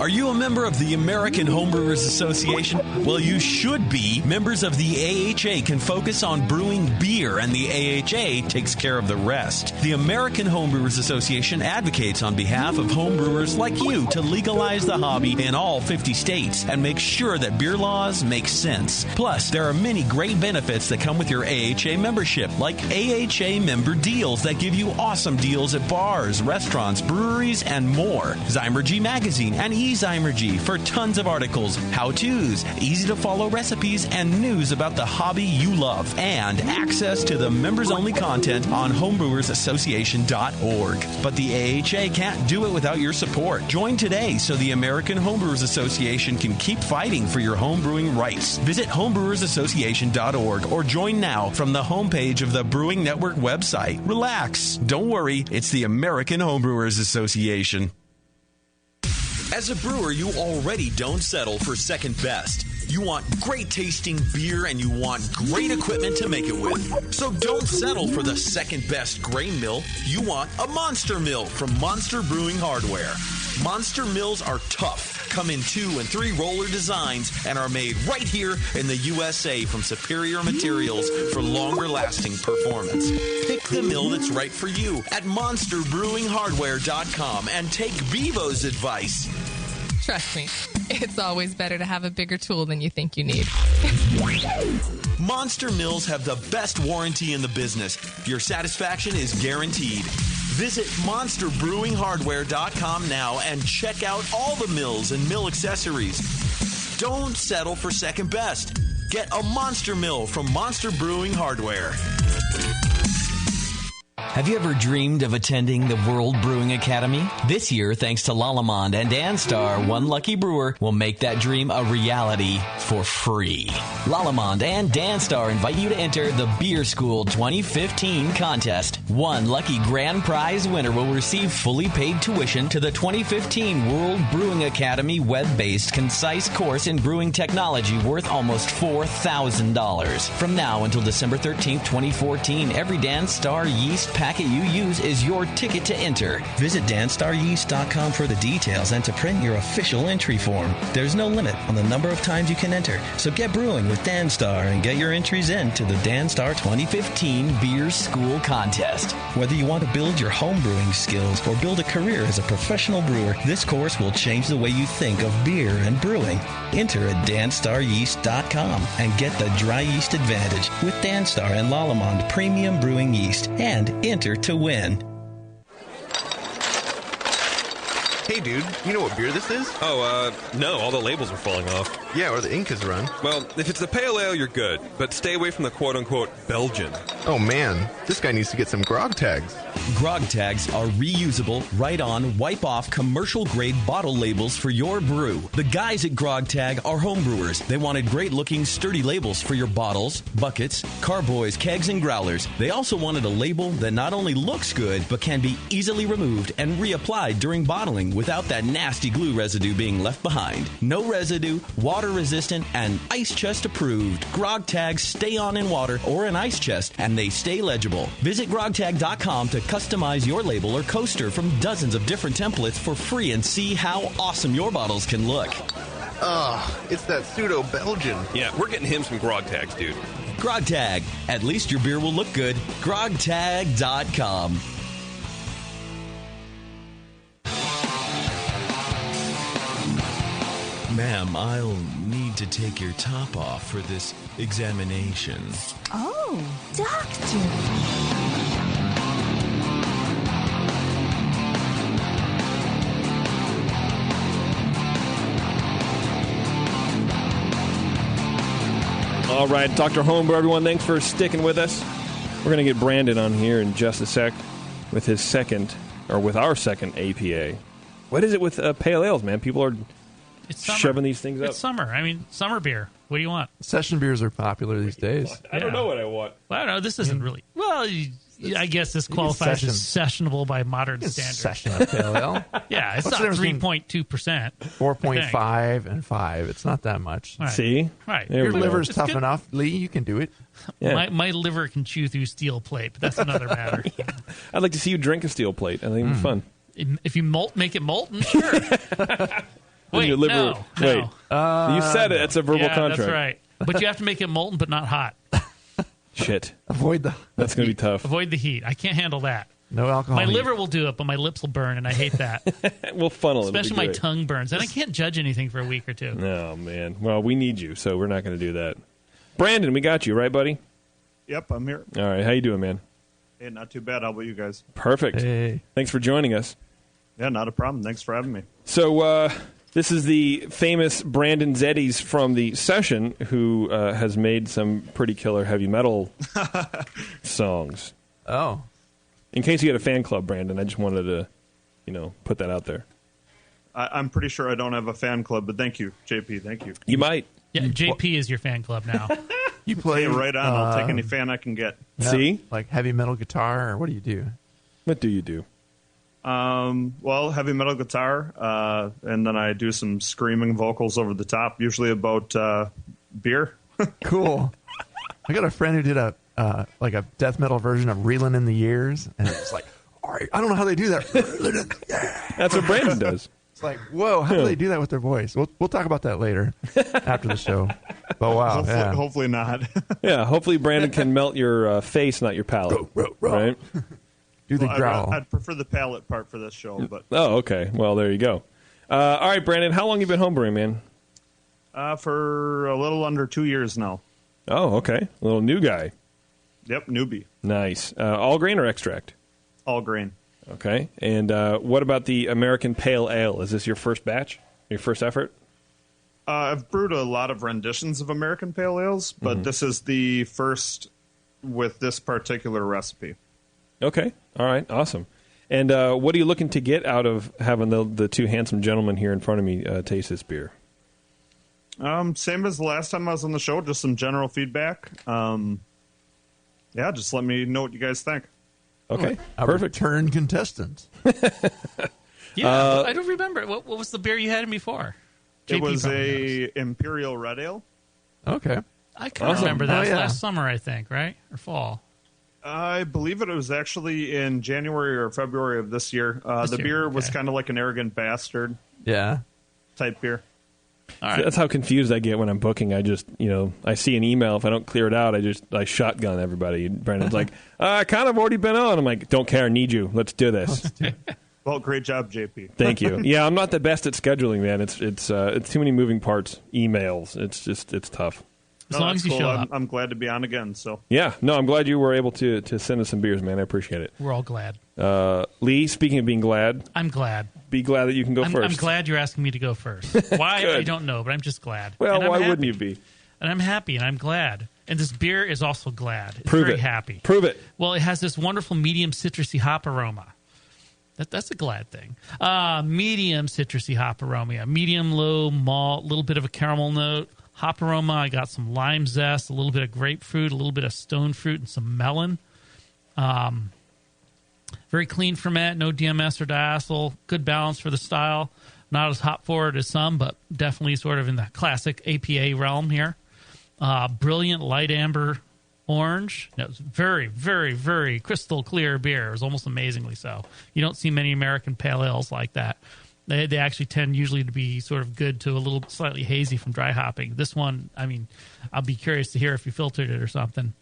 Are you a member of the American Homebrewers Association? Well, you should be. Members of the AHA can focus on brewing beer, and the AHA takes care of the rest. The American Homebrewers Association advocates on behalf of homebrewers like you to legalize the hobby in all 50 states and make sure that beer laws make sense. Plus, there are many great benefits that come with your AHA membership, like AHA member deals that give you awesome deals at bars, restaurants, breweries, and more. Zymergy Magazine and eZymergy for tons of articles, how-tos, easy-to-follow recipes, and news about the hobby you love, and access to the members-only content on homebrewersassociation.org. But the AHA can't do it without your support. Join today so the American Homebrewers Association can keep fighting for your homebrewing rights. Visit homebrewersassociation.org or join now from the homepage of the Brewing Network website. Relax. Don't worry. It's the American Homebrewers Association. As a brewer, you already don't settle for second best. You want great tasting beer and you want great equipment to make it with. So don't settle for the second best grain mill. You want a Monster Mill from Monster Brewing Hardware. Monster Mills are tough, come in 2 and 3 roller designs, and are made right here in the USA from superior materials for longer lasting performance. Pick the mill that's right for you at monsterbrewinghardware.com and take Bevo's advice. Trust me, it's always better to have a bigger tool than you think you need. Monster Mills have the best warranty in the business. Your satisfaction is guaranteed. Visit monsterbrewinghardware.com now and check out all the mills and mill accessories. Don't settle for second best. Get a Monster Mill from Monster Brewing Hardware. Have you ever dreamed of attending the World Brewing Academy? This year, thanks to Lallemand and Danstar, one lucky brewer will make that dream a reality for free. Lallemand and Danstar invite you to enter the Beer School 2015 contest. One lucky grand prize winner will receive fully paid tuition to the 2015 World Brewing Academy web-based concise course in brewing technology worth almost $4,000. From now until December 13th, 2014, every Danstar yeast packet you use is your ticket to enter. Visit danstaryeast.com for the details and to print your official entry form. There's no limit on the number of times you can enter, so get brewing with Danstar and get your entries in to the Danstar 2015 Beer School Contest. Whether you want to build your home brewing skills or build a career as a professional brewer, this course will change the way you think of beer and brewing. Enter at danstaryeast.com and get the dry yeast advantage with Danstar and Lallemand Premium Brewing Yeast, and enter to win. Hey, dude, you know what beer this is? Oh, no, all the labels are falling off. Yeah, or the ink is run. Well, if it's the pale ale, you're good, but stay away from the quote-unquote Belgian. Oh, man, this guy needs to get some grog tags. Grog tags are reusable, write-on, wipe-off, commercial-grade bottle labels for your brew. The guys at Grog Tag are homebrewers. They wanted great-looking, sturdy labels for your bottles, buckets, carboys, kegs, and growlers. They also wanted a label that not only looks good, but can be easily removed and reapplied during bottling without that nasty glue residue being left behind. No residue, water-resistant, and ice chest approved. Grog tags stay on in water or an ice chest, and they stay legible. Visit grogtag.com to customize your label or coaster from dozens of different templates for free and see how awesome your bottles can look. It's that pseudo-Belgian. Yeah, we're getting him some grog tags, dude. Grog Tag. At least your beer will look good. grogtag.com. Ma'am, I'll need to take your top off for this examination. Oh, doctor. All right, Dr. Homebrew, everyone, thanks for sticking with us. We're going to get Brandon on here in just a sec with his second, or with our second APA. What is it with pale ales, man? People are shoving these things up. It's summer. I mean, summer beer. What do you want? Session beers are popular these days. I don't know what I want. Well, I don't know. This isn't really... Well, I guess this qualifies as sessionable by modern standards. Session of pale ale. Yeah, it's What's not the difference 3.2%. 4.5 and 5. It's not that much. Right. See? Right. Your liver's It's tough good. enough. Lee, you can do it. Yeah. My liver can chew through steel plate, but that's another matter. I'd like to see you drink a steel plate. I think it'd be fun. If you make it molten, sure. Wait, Your liver- no. Wait. You said it. It's a verbal Yeah, contract. that's right. But you have to make it molten, but not hot. Shit. Avoid the... That's going to be tough. Avoid the heat. I can't handle that. No alcohol. My heat. liver will do it, but my lips will burn, and I hate that. We'll funnel it. Especially my tongue burns, and I can't judge anything for a week or two. Oh, man. Well, we need you, so we're not going to do that. Brandon, we got you, right, buddy? Yep, I'm here. All right. How you doing, man? Hey, not too bad. How about you guys? Perfect. Hey. Thanks for joining us. Yeah, not a problem. Thanks for having me. So this is the famous Brandon Zeddies from the session who has made some pretty killer heavy metal songs. Oh. In case you had a fan club, Brandon, I just wanted to, put that out there. I'm pretty sure I don't have a fan club, but thank you, JP. Thank you. You might. Yeah, JP is your fan club now. You play Hey, right on. I'll take any fan I can get. See? Like heavy metal guitar, or what do you do? What do you do? Well, heavy metal guitar, and then I do some screaming vocals over the top, usually about beer. Cool. I got a friend who did a death metal version of Reelin' in the Years, and it's like, all right, I don't know how they do that. That's what Brandon does. It's like, whoa, how do they do that with their voice? We'll talk about that later after the show. But wow, Hopefully not. Yeah, hopefully Brandon can melt your face, not your palate. Right? Do the Well, growl. I'd prefer the palate part for this show, but Oh, okay. Well, there you go. All right, Brandon, how long you been homebrewing, man? for a little under 2 years now. Oh, okay. A little new guy. Yep, newbie. Nice. All grain or extract? All grain. Okay. And what about the American Pale Ale? Is this your first batch? Your first effort? I've brewed a lot of renditions of American Pale Ales, but this is the first with this particular recipe. Okay. All right. Awesome. And what are you looking to get out of having the two handsome gentlemen here in front of me taste this beer? Same as the last time I was on the show, just some general feedback. Yeah, just let me know what you guys think. Okay. A Perfect. return contestant. Yeah, I don't remember. What was the beer you had in before? It JP was probably knows. a Imperial Red Ale. Okay. I can remember that. Oh, yeah. Last summer, I think, right? Or fall. I believe it was actually in January or February of this year. The beer was kind of like an arrogant bastard Yeah. type beer. All right. That's how confused I get when I'm booking. I just, I see an email. If I don't clear it out, I shotgun everybody. Brandon's like, I kind of already been on. I'm like, don't care. Need you. Let's do this. Well, great job, JP. Thank you. Yeah, I'm not the best at scheduling, man. It's too many moving parts. Emails. It's tough. As long as you show up. I'm glad to be on again. So Yeah. No, I'm glad you were able to send us some beers, man. I appreciate it. We're all glad. Lee, speaking of being glad, I'm glad. be glad that you can go first. I'm glad you're asking me to go first. Why, I don't know, but I'm just glad. Well, And I'm why happy. wouldn't you be? And I'm happy, and I'm glad. And this beer is also glad. It's Prove very it. happy. Prove it. Well, it has this wonderful medium citrusy hop aroma. That's a glad thing. Medium citrusy hop aroma. Medium low malt, a little bit of a caramel note. Hop aroma, I got some lime zest, a little bit of grapefruit, a little bit of stone fruit, and some melon. Very clean ferment, no DMS or diacetyl. Good balance for the style. Not as hop forward as some, but definitely sort of in the classic APA realm here. Brilliant light amber orange. It was very, very, very crystal clear beer. It was almost amazingly so. You don't see many American pale ales like that. They actually tend usually to be sort of good to a little slightly hazy from dry hopping. This one, I mean, I'll be curious to hear if you filtered it or something.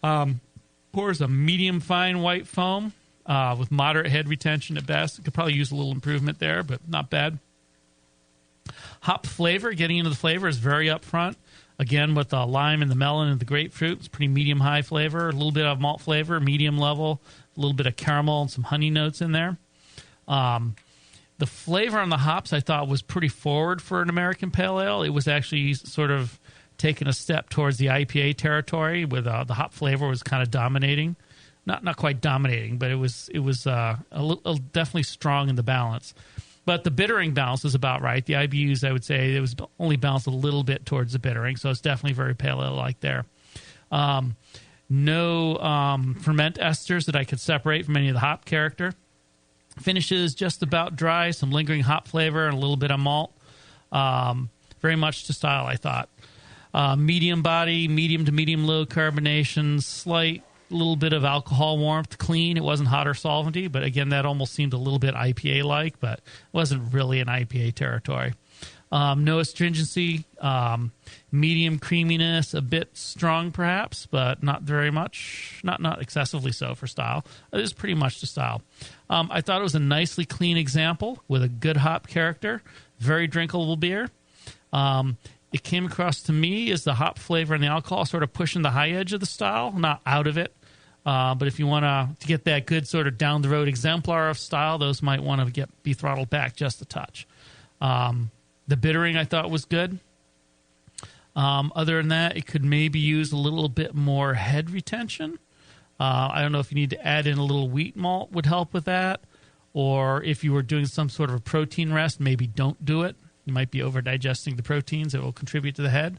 Pours a medium fine white foam with moderate head retention at best. It could probably use a little improvement there, but not bad. Hop flavor, getting into the flavor, is very upfront. Again, with the lime and the melon and the grapefruit, it's pretty medium-high flavor. A little bit of malt flavor, medium level. A little bit of caramel and some honey notes in there. The flavor on the hops, I thought, was pretty forward for an American pale ale. It was actually sort of taking a step towards the IPA territory, with the hop flavor was kind of dominating. Not quite dominating, but it was definitely strong in the balance. But the bittering balance is about right. The IBUs, I would say, it was only balanced a little bit towards the bittering, so it's definitely very pale ale-like there. No ferment esters that I could separate from any of the hop character. Finishes just about dry, some lingering hop flavor, and a little bit of malt. Very much to style, I thought. Medium body, medium to medium low carbonation, slight little bit of alcohol warmth, clean. It wasn't hot or solventy, but again, that almost seemed a little bit IPA-like, but wasn't really an IPA territory. No astringency, medium creaminess, a bit strong perhaps, but not very much, not excessively so for style. It is pretty much to style. I thought it was a nicely clean example with a good hop character, very drinkable beer. It came across to me as the hop flavor and the alcohol sort of pushing the high edge of the style, not out of it. But if you want to get that good sort of down-the-road exemplar of style, those might want to be throttled back just a touch. The bittering I thought was good. Other than that, it could maybe use a little bit more head retention. I don't know if you need to add in a little wheat malt would help with that. Or if you were doing some sort of a protein rest, maybe don't do it. You might be over-digesting the proteins that will contribute to the head.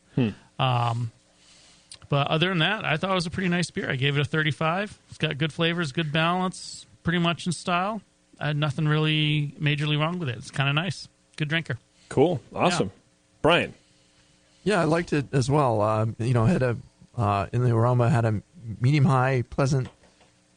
But other than that, I thought it was a pretty nice beer. I gave it a 35. It's got good flavors, good balance, pretty much in style. I had nothing really majorly wrong with it. It's kind of nice. Good drinker. Cool. Awesome. Yeah. Brian. Yeah, I liked it as well. Had in the aroma, had a medium-high, pleasant,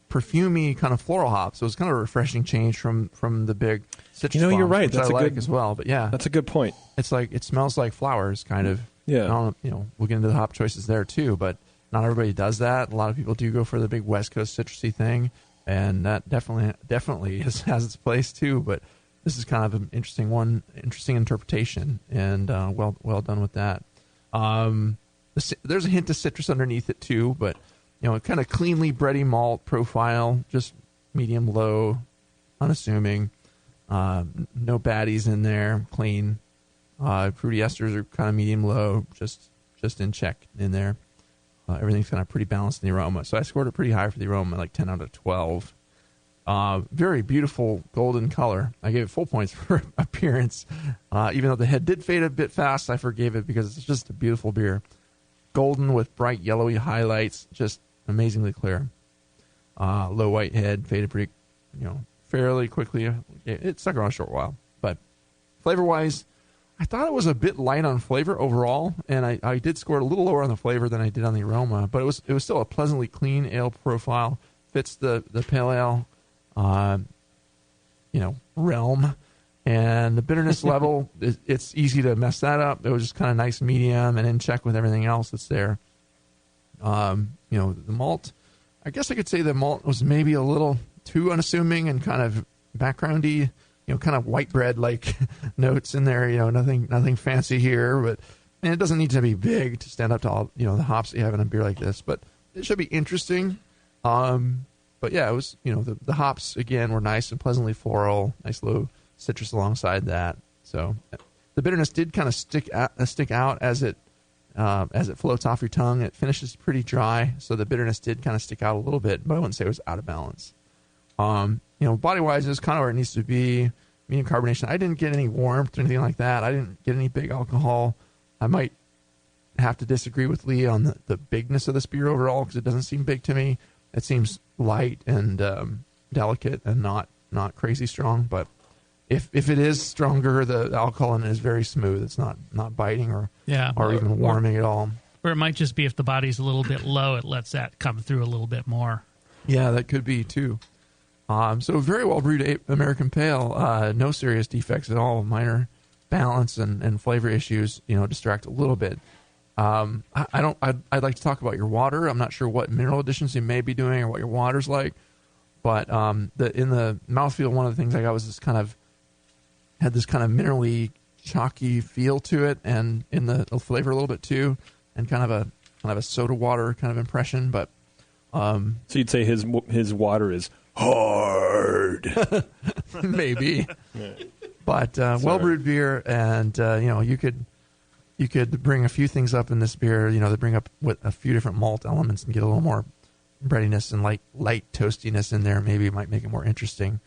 perfumey kind of floral hop. So it was kind of a refreshing change from the big citrus you're bombs, right. which That's I a like good, as well. But yeah, that's a good point. It's like it smells like flowers, kind of. Yeah. I don't know, we'll get into the hop choices there too, but not everybody does that. A lot of people do go for the big West Coast citrusy thing, and that definitely has its place too. But this is kind of an interesting interpretation, and well done with that. There's a hint of citrus underneath it too, but kind of cleanly bready malt profile, just medium low, unassuming. No baddies in there, clean. Fruity esters are kind of medium low, just in check in there. Everything's kind of pretty balanced in the aroma. So I scored it pretty high for the aroma, like 10 out of 12. Very beautiful golden color. I gave it full points for appearance. Even though the head did fade a bit fast, I forgave it because it's just a beautiful beer. Golden with bright yellowy highlights, just amazingly clear. Low white head, faded pretty, fairly quickly. It stuck around a short while. But flavor-wise, I thought it was a bit light on flavor overall, and I did score it a little lower on the flavor than I did on the aroma, but it was still a pleasantly clean ale profile. Fits the pale ale, realm, and the bitterness level. It's easy to mess that up. It was just kind of nice medium and in check with everything else that's there. The malt. I guess I could say the malt was maybe a little too unassuming and kind of backgroundy. Kind of white bread like notes in there. Nothing fancy here, but it doesn't need to be big to stand up to all the hops that you have in a beer like this. But it should be interesting. But yeah, it was the hops again were nice and pleasantly floral, nice low citrus alongside that. So the bitterness did kind of stick out as it floats off your tongue. It finishes pretty dry, so the bitterness did kind of stick out a little bit, but I wouldn't say it was out of balance. Body wise is kind of where it needs to be. Medium carbonation. I didn't get any warmth or anything like that. I didn't get any big alcohol. I might have to disagree with Lee on the bigness of this beer overall, because it doesn't seem big to me. It seems light and delicate and not crazy strong. But if it is stronger, the alcohol in it is very smooth. It's not biting or even warming at all. Or it might just be if the body's a little bit low, it lets that come through a little bit more. Yeah, that could be too. So very well brewed American Pale. No serious defects at all. Minor balance and flavor issues, distract a little bit. I'd like to talk about your water. I'm not sure what mineral additions you may be doing or what your water's like, but in the mouthfeel, one of the things I got was this kind of minerally chalky feel to it, and in the flavor a little bit too, and kind of a soda water kind of impression. But so you'd say his water is hard, maybe. Yeah. But well brewed beer, and you could bring a few things up in this beer. They bring up with a few different malt elements and get a little more breadiness and light toastiness in there. Maybe it might make it more interesting.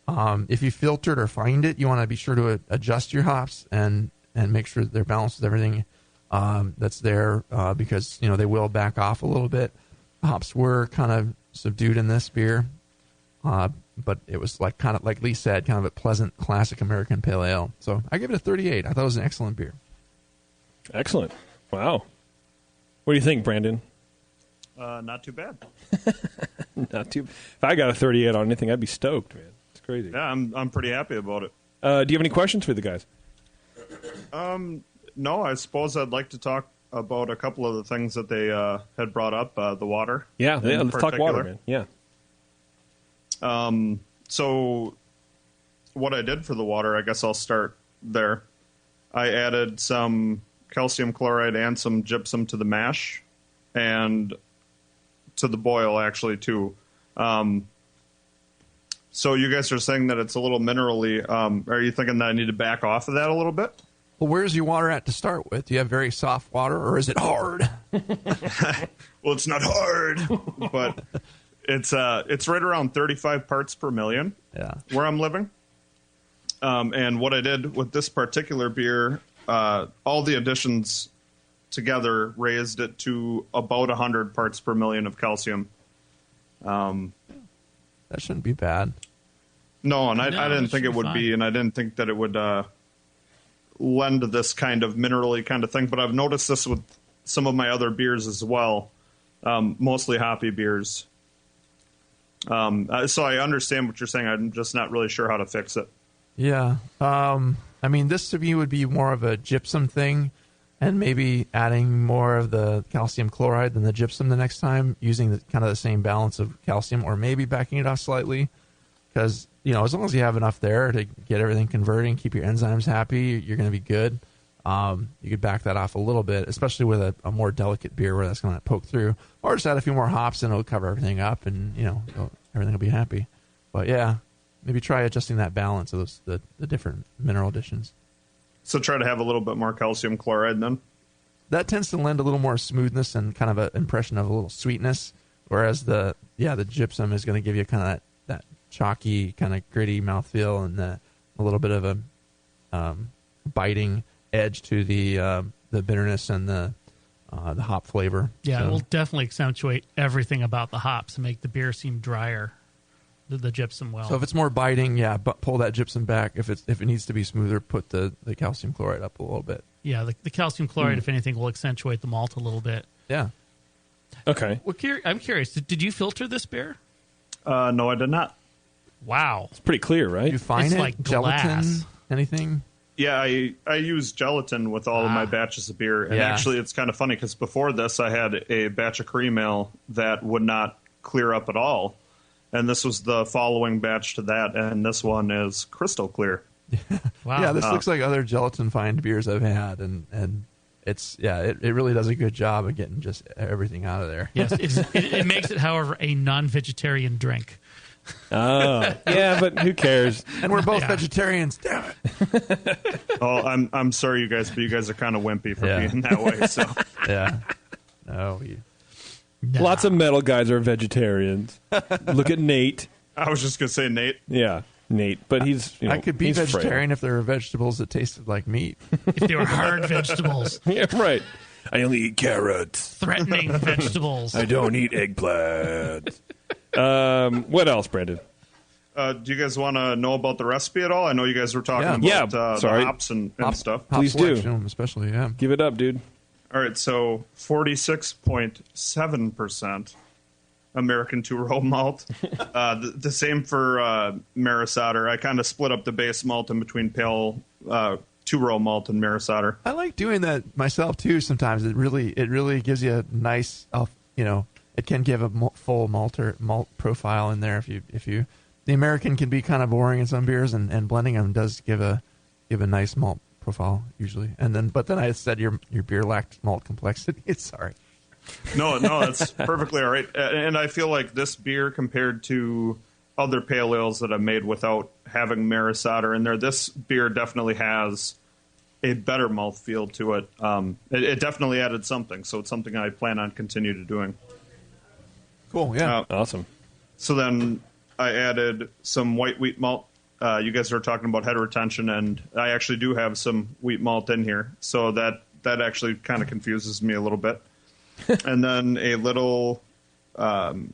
If you filtered or find it, you want to be sure to adjust your hops and make sure that they're balanced with everything that's there, because they will back off a little bit. Hops were kind of subdued in this beer, but it was like Lee said, kind of a pleasant classic American Pale Ale. So I give it a 38. I thought it was an excellent beer. Excellent. Wow. What do you think, Brandon? Not too bad. Not too. If I got a 38 on anything, I'd be stoked, man. It's crazy. Yeah, I'm pretty happy about it. Do you have any questions for the guys? No, I suppose I'd like to talk about a couple of the things that they had brought up. The water. Yeah, let's talk water, man. Yeah. So what I did for the water, I guess I'll start there. I added some calcium chloride and some gypsum to the mash and to the boil, actually, too. So you guys are saying that it's a little minerally. Are you thinking that I need to back off of that a little bit? Well, where's your water at to start with? Do you have very soft water, or is it hard? Well, it's not hard, but it's right around 35 parts per million. Yeah, where I'm living. And what I did with this particular beer, all the additions together raised it to about 100 parts per million of calcium. That shouldn't be bad. No, and I didn't think it would be, and I didn't think that it would lend to this kind of minerally kind of thing. But I've noticed this with some of my other beers as well, mostly hoppy beers. So I understand what you're saying. I'm just not really sure how to fix it. Yeah. This to me would be more of a gypsum thing, and maybe adding more of the calcium chloride than the gypsum the next time, using the same balance of calcium, or maybe backing it off slightly. Because, as long as you have enough there to get everything converting, keep your enzymes happy, you're going to be good. You could back that off a little bit, especially with a more delicate beer where that's going to poke through. Or just add a few more hops and it'll cover everything up, and, everything will be happy. But, yeah. Maybe try adjusting that balance of the different mineral additions. So try to have a little bit more calcium chloride then? That tends to lend a little more smoothness and kind of an impression of a little sweetness, whereas the gypsum is going to give you kind of that chalky, kind of gritty mouthfeel and a little bit of a biting edge to the bitterness and the hop flavor. Yeah, so. It will definitely accentuate everything about the hops and make the beer seem drier. The gypsum well. So if it's more biting, but pull that gypsum back. If it needs to be smoother, put the calcium chloride up a little bit. Yeah, the calcium chloride, if anything, will accentuate the malt a little bit. Yeah. Okay. Well, I'm curious. Did you filter this beer? No, I did not. Wow. It's pretty clear, right? Did you find it's it? Like gelatin? Glass. Anything? Yeah, I use gelatin with all of my batches of beer. And actually, it's kind of funny because before this, I had a batch of cream ale that would not clear up at all. And this was the following batch to that, and this one is crystal clear. Wow. Yeah, this looks like other gelatin-fined beers I've had, and it's it really does a good job of getting just everything out of there. Yes, it makes it, however, a non-vegetarian drink. Oh, yeah, but who cares? And we're both vegetarians. Damn it. Oh, I'm sorry, you guys, but you guys are kind of wimpy for being that way. So yeah, no, Lots of metal guys are vegetarians. Look at Nate. I was just gonna say Nate. Yeah, Nate, but he's. I could be he's vegetarian frail. if there were vegetables that tasted like meat. If they were hard vegetables. Yeah, right. I only eat carrots. Threatening vegetables. I don't eat eggplant. What else, Brandon? Do you guys want to know about the recipe at all? I know you guys were talking about the hops and stuff. Please do. Especially, yeah. Give it up, dude. All right, so 46.7% American two-row malt. The same for Maris Otter. I kind of split up the base malt in between pale two-row malt and Maris Otter. I like doing that myself too. Sometimes it really gives you a nice, it can give a full malt profile in there. If you, the American can be kind of boring in some beers, and blending them does give a nice malt profile usually. But then I said your beer lacked malt complexity. Sorry. No, that's perfectly all right. And I feel like this beer, compared to other pale ales that I've made without having Maris Otter in there, this beer definitely has a better mouthfeel to it. It definitely added something, so it's something I plan on continue to doing. Cool, yeah. Awesome. So then I added some white wheat malt. You guys are talking about head retention, and I actually do have some wheat malt in here, so that actually kind of confuses me a little bit. And then a little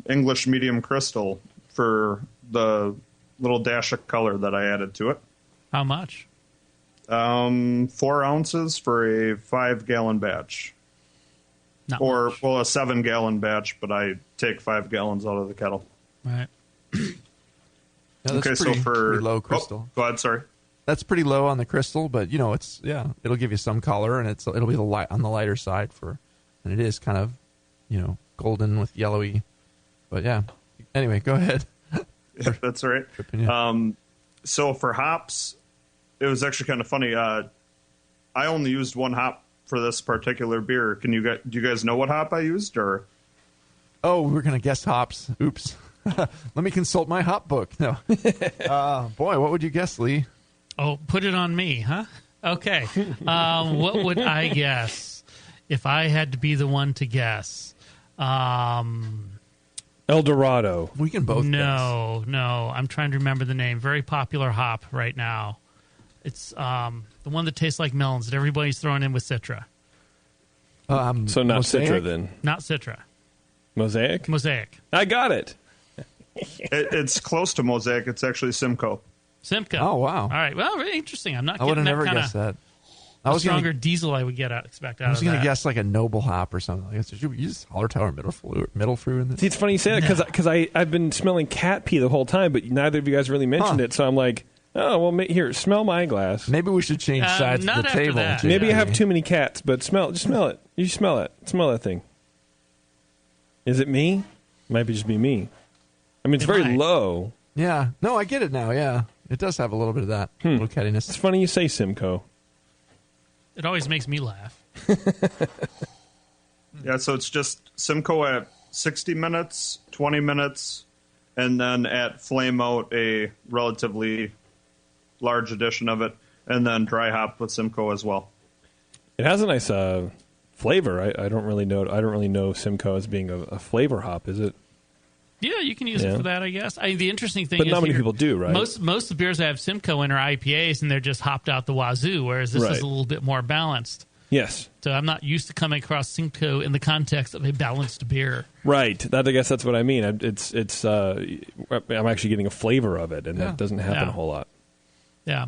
English medium crystal for the little dash of color that I added to it. How much? 4 ounces for a 5-gallon batch. A 7-gallon batch, but I take 5 gallons out of the kettle. Right. Okay, so for pretty low crystal. Go ahead, sorry. That's pretty low on the crystal, but it'll give you some color, and it'll be on the lighter side and it is kind of, golden with yellowy. But yeah. Anyway, go ahead. Yeah, that's all right. So for hops, it was actually kind of funny. I only used one hop for this particular beer. Do you guys know what hop I used, or? Oh, we're gonna guess hops. Oops. Let me consult my hop book. No. Boy, what would you guess, Lee? Oh, put it on me, huh? Okay. What would I guess if I had to be the one to guess? El Dorado. We can both guess. No. I'm trying to remember the name. Very popular hop right now. It's the one that tastes like melons that everybody's throwing in with Citra. So not Mosaic? Citra then. Not Citra. Mosaic? Mosaic. I got it. It's close to Mosaic. It's actually Simcoe. Simcoe. Oh, wow. All right. Well, really interesting. I'm not I would getting have that never kind guessed that. of stronger diesel I would expect out I was of going to that. guess like a noble hop or something. Did you use Hallertauer middle fruit in this? See, it's funny you say that because I've been smelling cat pee the whole time, but neither of you guys really mentioned it. So I'm like, oh, well, here, smell my glass. Maybe we should change sides of the table. that. Maybe I have too many cats, but just smell it. You smell it. Smell that thing. Is it me? Might just be me. I mean, it's very low. Yeah. No, I get it now. Yeah. It does have a little bit of that. Little cattiness. It's funny you say Simcoe. It always makes me laugh. Yeah, so it's just Simcoe at 60 minutes, 20 minutes, and then at flame out a relatively large addition of it, and then dry hop with Simcoe as well. It has a nice flavor. I don't really know Simcoe as being a flavor hop. Is it? Yeah, you can use it for that, I guess. The interesting thing is... But not many people do, right? Most of the beers that have Simcoe in are IPAs, and they're just hopped out the wazoo, whereas this is a little bit more balanced. Yes. So I'm not used to coming across Simcoe in the context of a balanced beer. Right. I guess that's what I mean. I'm actually getting a flavor of it, and that doesn't happen a whole lot. Yeah.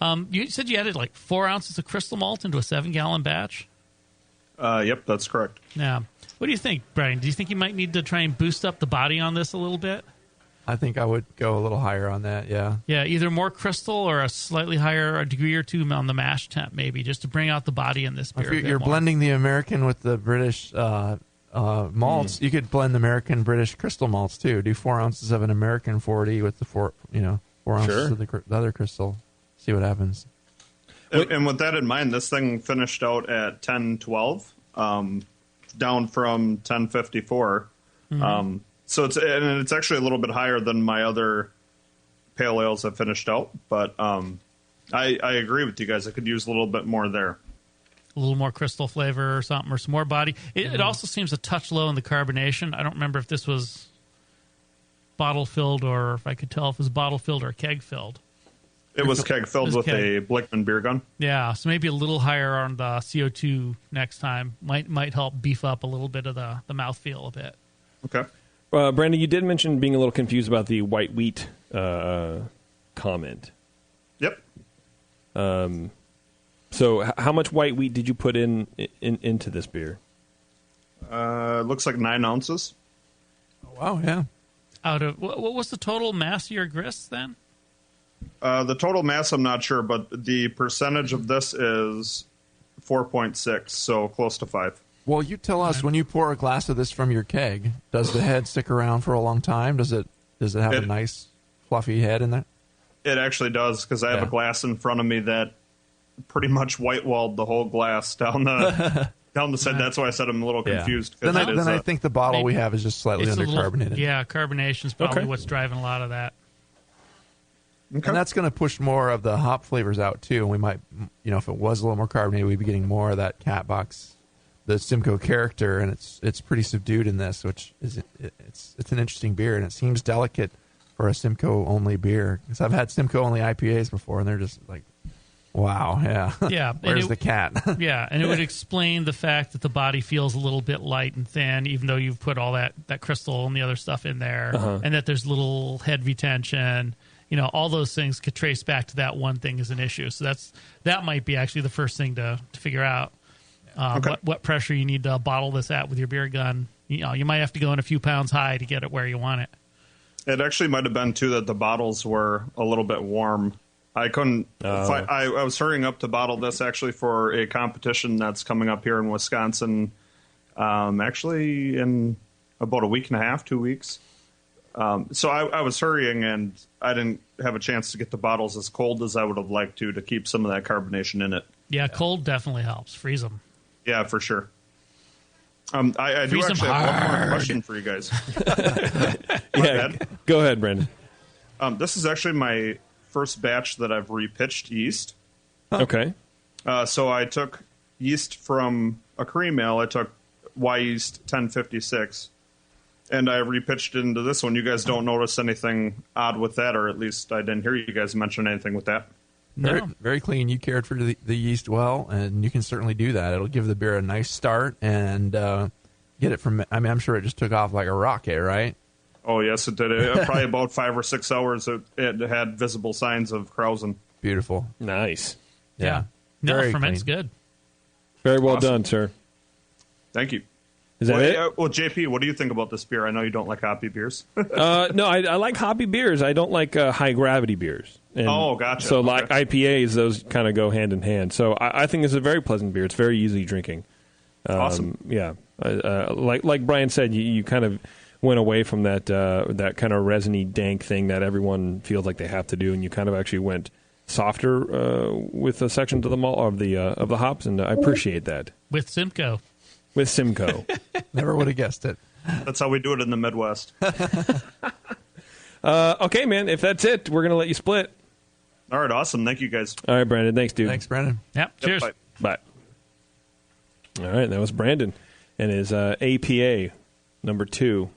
You said you added like 4 ounces of crystal malt into a 7-gallon batch? Yep, that's correct. Yeah. What do you think, Brian? Do you think you might need to try and boost up the body on this a little bit? I think I would go a little higher on that, yeah. Yeah, either more crystal or a slightly higher degree or two on the mash temp, maybe, just to bring out the body in this beer. If you're blending the American with the British malts, you could blend the American British crystal malts too. Do 4 ounces of an American 40 with the 4 ounces of the other crystal. See what happens. And with that in mind, this thing finished out at 10:12, down from 10:54. So it's actually a little bit higher than my other pale ales I finished out, but I agree with you guys. I could use a little bit more there. A little more crystal flavor or something, or some more body. It also seems a touch low in the carbonation. I don't remember if this was bottle filled or if I could tell if it was bottle filled or keg filled. It was keg filled with a Blickman beer gun. Yeah, so maybe a little higher on the CO2 next time might help beef up a little bit of the mouthfeel a bit. Okay. Brandon, you did mention being a little confused about the white wheat comment. Yep. So how much white wheat did you put into this beer? Looks like 9 ounces. Oh, wow, yeah. Out of what was the total mass of your grist then? The total mass, I'm not sure, but the percentage of this is 4.6, so close to 5. Well, you tell us, when you pour a glass of this from your keg, does the head stick around for a long time? Does it have a nice fluffy head in there? It actually does, because I have a glass in front of me that pretty much white-walled the whole glass down the side. That's why I said I'm a little confused. Then I think the bottle we have is just slightly undercarbonated. Carbonation is probably what's driving a lot of that. Okay. And that's going to push more of the hop flavors out, too. And we might, if it was a little more carbonated, we'd be getting more of that Cat Box, the Simcoe character, and it's pretty subdued in this, which is it's an interesting beer, and it seems delicate for a Simcoe-only beer. Because I've had Simcoe-only IPAs before, and they're just like, wow, yeah. Yeah. Where's the cat? Yeah, and it would explain the fact that the body feels a little bit light and thin, even though you've put all that crystal and the other stuff in there, and that there's little head retention. All those things could trace back to that one thing as an issue. So that might be actually the first thing to figure out. What pressure you need to bottle this at with your beer gun. You might have to go in a few pounds high to get it where you want it. It actually might have been, too, that the bottles were a little bit warm. I couldn't I was hurrying up to bottle this, actually, for a competition that's coming up here in Wisconsin, actually in about a week and a half, 2 weeks. So I was hurrying, and I didn't have a chance to get the bottles as cold as I would have liked to keep some of that carbonation in it. Yeah, cold definitely helps. Freeze them. Yeah, for sure. I do actually have one more question for you guys. Go ahead, Brandon. This is actually my first batch that I've repitched yeast. Okay. So I took yeast from a cream ale. I took Y yeast 1056. And I repitched it into this one. You guys don't notice anything odd with that, or at least I didn't hear you guys mention anything with that. Very, very clean. You cared for the yeast well, and you can certainly do that. It'll give the beer a nice start and get it from, I'm sure it just took off like a rocket, right? Oh, yes, it did. Probably about 5 or 6 hours, it had visible signs of krausen. Beautiful. Nice. Yeah. No, ferment's good. Very well done, sir. Thank you. Is that it? Well, JP, what do you think about this beer? I know you don't like hoppy beers. No, I like hoppy beers. I don't like high-gravity beers. And gotcha. So like IPAs, those kind of go hand in hand. So I think it's a very pleasant beer. It's very easy drinking. Awesome. Yeah. Like Brian said, you kind of went away from that kind of resiny, dank thing that everyone feels like they have to do, and you kind of actually went softer with the sections of the malt of the hops, and I appreciate that. With Simcoe. With Simcoe. Never would have guessed it. That's how we do it in the Midwest. Okay, man. If that's it, we're going to let you split. All right, awesome. Thank you, guys. All right, Brandon. Thanks, dude. Thanks, Brandon. Yep. Cheers. Bye. All right, that was Brandon and his APA number 2.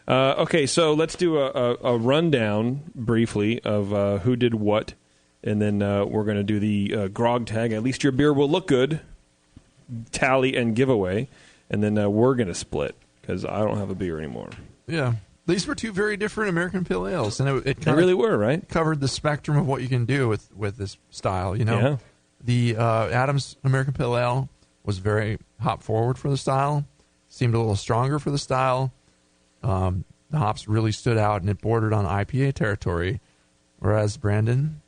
Okay, so let's do a rundown briefly of who did what, and then we're going to do the grog tag. At least your beer will look good. Tally and giveaway, and then we're going to split because I don't have a beer anymore. Yeah. These were 2 very different American Pale Ales, and it really were, right? Covered the spectrum of what you can do with this style, Yeah. The Adams American Pale Ale was very hop forward for the style, seemed a little stronger for the style. The hops really stood out, and it bordered on IPA territory, whereas Brandon,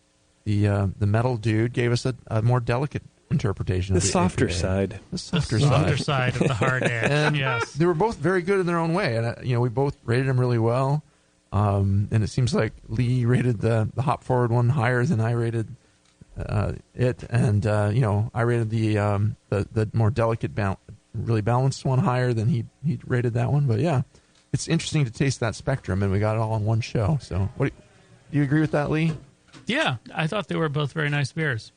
the metal dude, gave us a more delicate interpretation the of the softer IPA. side. The softer side of the hard edge. And yes. They were both very good in their own way, and we both rated them really well. And it seems like Lee rated the hop forward one higher than I rated it, and I rated the more delicate really balanced one higher, then he rated that one. But yeah, it's interesting to taste that spectrum, and we got it all in one show. So, do you agree with that, Lee? Yeah, I thought they were both very nice beers.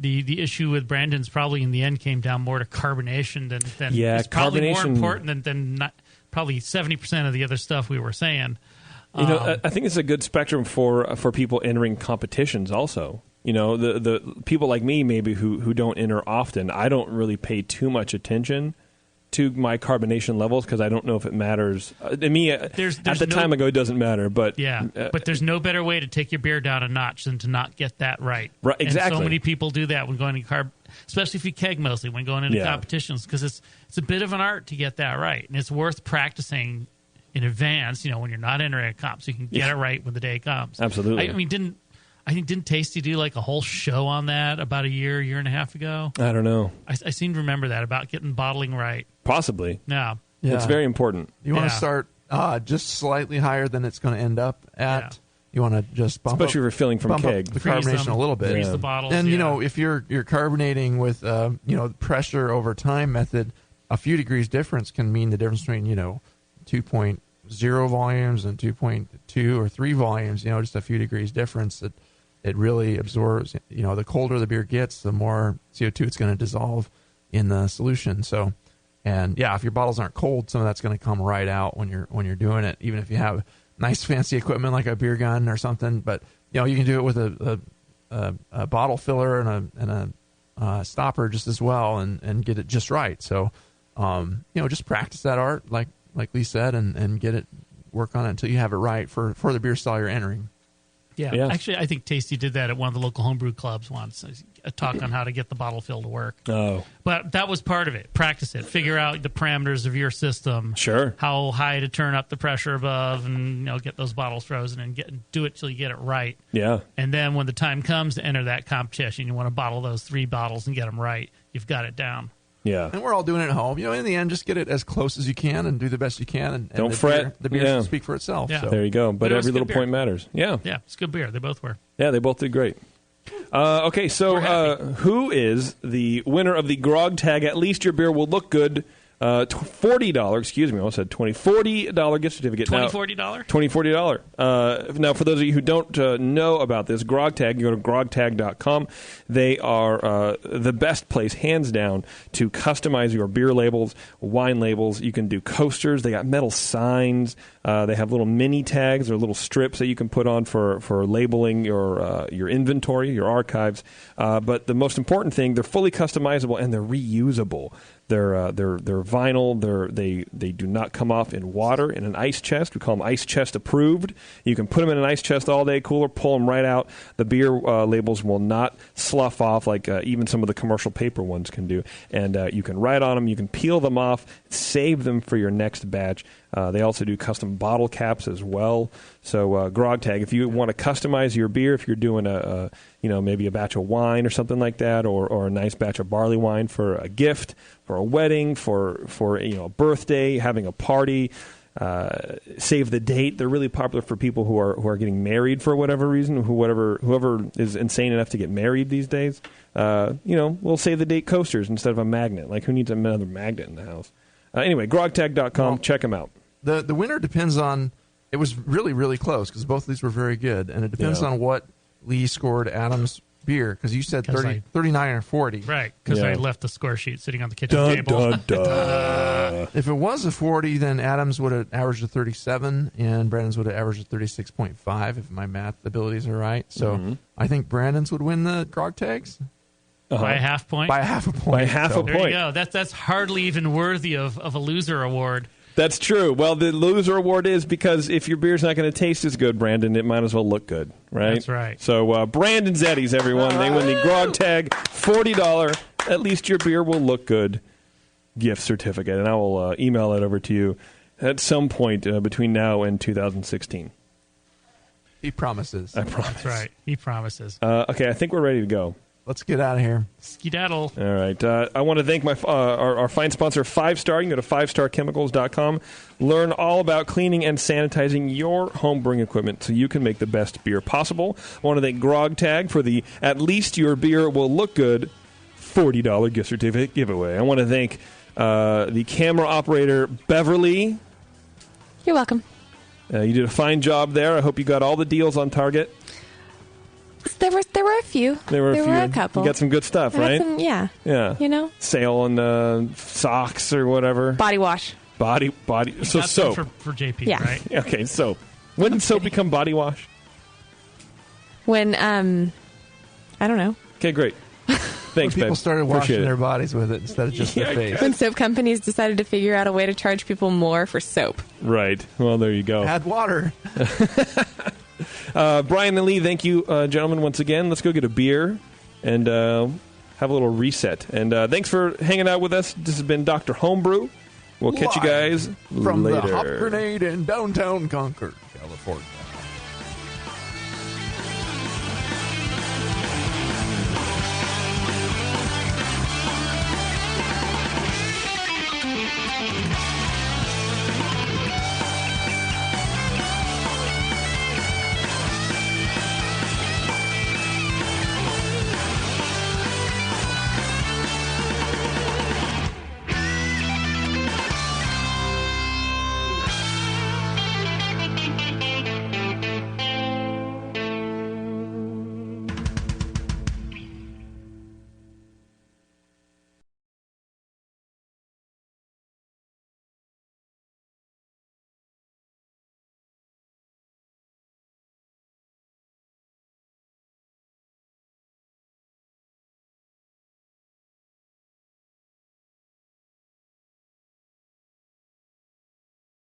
The issue with Brandon's probably in the end came down more to carbonation than it's probably more important than not, probably 70% of the other stuff we were saying. I think it's a good spectrum for people entering competitions also. The people like me maybe who don't enter often, I don't really pay too much attention to my carbonation levels because I don't know if it matters. To me, at the time ago, it doesn't matter. But but there's no better way to take your beer down a notch than to not get that right. Right, exactly. And so many people do that when going to especially if you keg mostly when going into competitions, because it's a bit of an art to get that right, and it's worth practicing in advance. When you're not entering a comp, so you can get it right when the day comes. Absolutely. Didn't Tasty do like a whole show on that about a year and a half ago? I don't know. I seem to remember that about getting bottling right. Possibly. Yeah. It's very important. You want to start just slightly higher than it's going to end up at. Yeah. You want to just bump especially if you're filling from keg. The carbonation a little bit. Freeze the bottles. And, if you're carbonating with, pressure over time method, a few degrees difference can mean the difference between, 2.0 volumes and 2.2 or 3 volumes, just a few degrees difference. It really absorbs, the colder the beer gets, the more CO2 it's going to dissolve in the solution. So, if your bottles aren't cold, some of that's going to come right out when you're doing it, even if you have nice fancy equipment like a beer gun or something. But, you can do it with a bottle filler and a stopper just as well and get it just right. So, just practice that art, like Lee said, and work on it until you have it right for the beer style you're entering. Yeah. Actually, I think Tasty did that at one of the local homebrew clubs once, a talk on how to get the bottle fill to work. Oh. But that was part of it. Practice it. Figure out the parameters of your system. Sure. How high to turn up the pressure above and get those bottles frozen and do it till you get it right. Yeah. And then when the time comes to enter that competition, you want to bottle those 3 bottles and get them right. You've got it down. Yeah. And we're all doing it at home. In the end, just get it as close as you can and do the best you can. And don't fret. The beer should speak for itself. Yeah. So. There you go. But every little point matters. Yeah. Yeah, it's good beer. They both were. Yeah, they both did great. Okay, so who is the winner of the Grog Tag? At least your beer will look good. $40, excuse me, I almost said $40 gift certificate. $40? $40. Now, for those of you who don't know about this, Grog Tag, you go to grogtag.com. They are the best place, hands down, to customize your beer labels, wine labels. You can do coasters. They got metal signs. They have little mini tags or little strips that you can put on for labeling your inventory, your archives. But the most important thing, they're fully customizable and they're reusable. They're vinyl. They do not come off in water in an ice chest. We call them ice chest approved. You can put them in an ice chest all day cooler, pull them right out. The beer labels will not slough off like even some of the commercial paper ones can do. And you can write on them. You can peel them off, save them for your next batch. They also do custom bottle caps as well. So Grog Tag, if you want to customize your beer, if you're doing maybe a batch of wine or something like that, or a nice batch of barley wine for a gift, for a wedding, for a birthday, having a party, save the date. They're really popular for people who are getting married for whatever reason. Whoever is insane enough to get married these days, we'll save the date coasters instead of a magnet. Like, who needs another magnet in the house? Anyway, grogtag.com, check them out. The winner depends on. It was really, really close because both of these were very good, and it depends on what Lee scored Adam's beer, because you said 39 or 40. Right, because I left the score sheet sitting on the kitchen table. If it was a 40, then Adams would have averaged a 37, and Brandon's would have averaged a 36.5, if my math abilities are right. So I think Brandon's would win the Grog Tags. By a half point? By a half a point. By half a point. There you go. That's hardly even worthy of a loser award. That's true. Well, the loser award is because if your beer's not going to taste as good, Brandon, it might as well look good, right? That's right. So Brandon's Eddies, everyone. They win the Grog Tag $40. At least your beer will look good gift certificate, and I will email it over to you at some point between now and 2016. He promises. I promise. That's right. He promises. Okay, I think we're ready to go. Let's get out of here. Skedaddle. All right. I want to thank our fine sponsor, 5-Star. You can go to 5starchemicals.com. Learn all about cleaning and sanitizing your home brewing equipment so you can make the best beer possible. I want to thank Grog Tag for the At Least Your Beer Will Look Good $40 gift certificate giveaway. I want to thank the camera operator, Beverly. You're welcome. You did a fine job there. I hope you got all the deals on Target. There were a few. There were a couple. You got some good stuff, I had right? some, yeah. Yeah. You know? Sale on socks or whatever. Body wash. Body. So Got soap. some for JP, Yeah. right? Okay, soap. When did soap become body wash? When, I don't know. Okay, great. Thanks, When people babe. started Appreciate washing it. their bodies with it instead of just their face. When soap companies decided to figure out a way to charge people more for soap. Right. Well, there you go. Add water. Brian and Lee, thank you, gentlemen, once again. Let's go get a beer and have a little reset. And thanks for hanging out with us. This has been Dr. Homebrew. We'll catch you guys From later. the Hop Grenade in downtown Concord, California.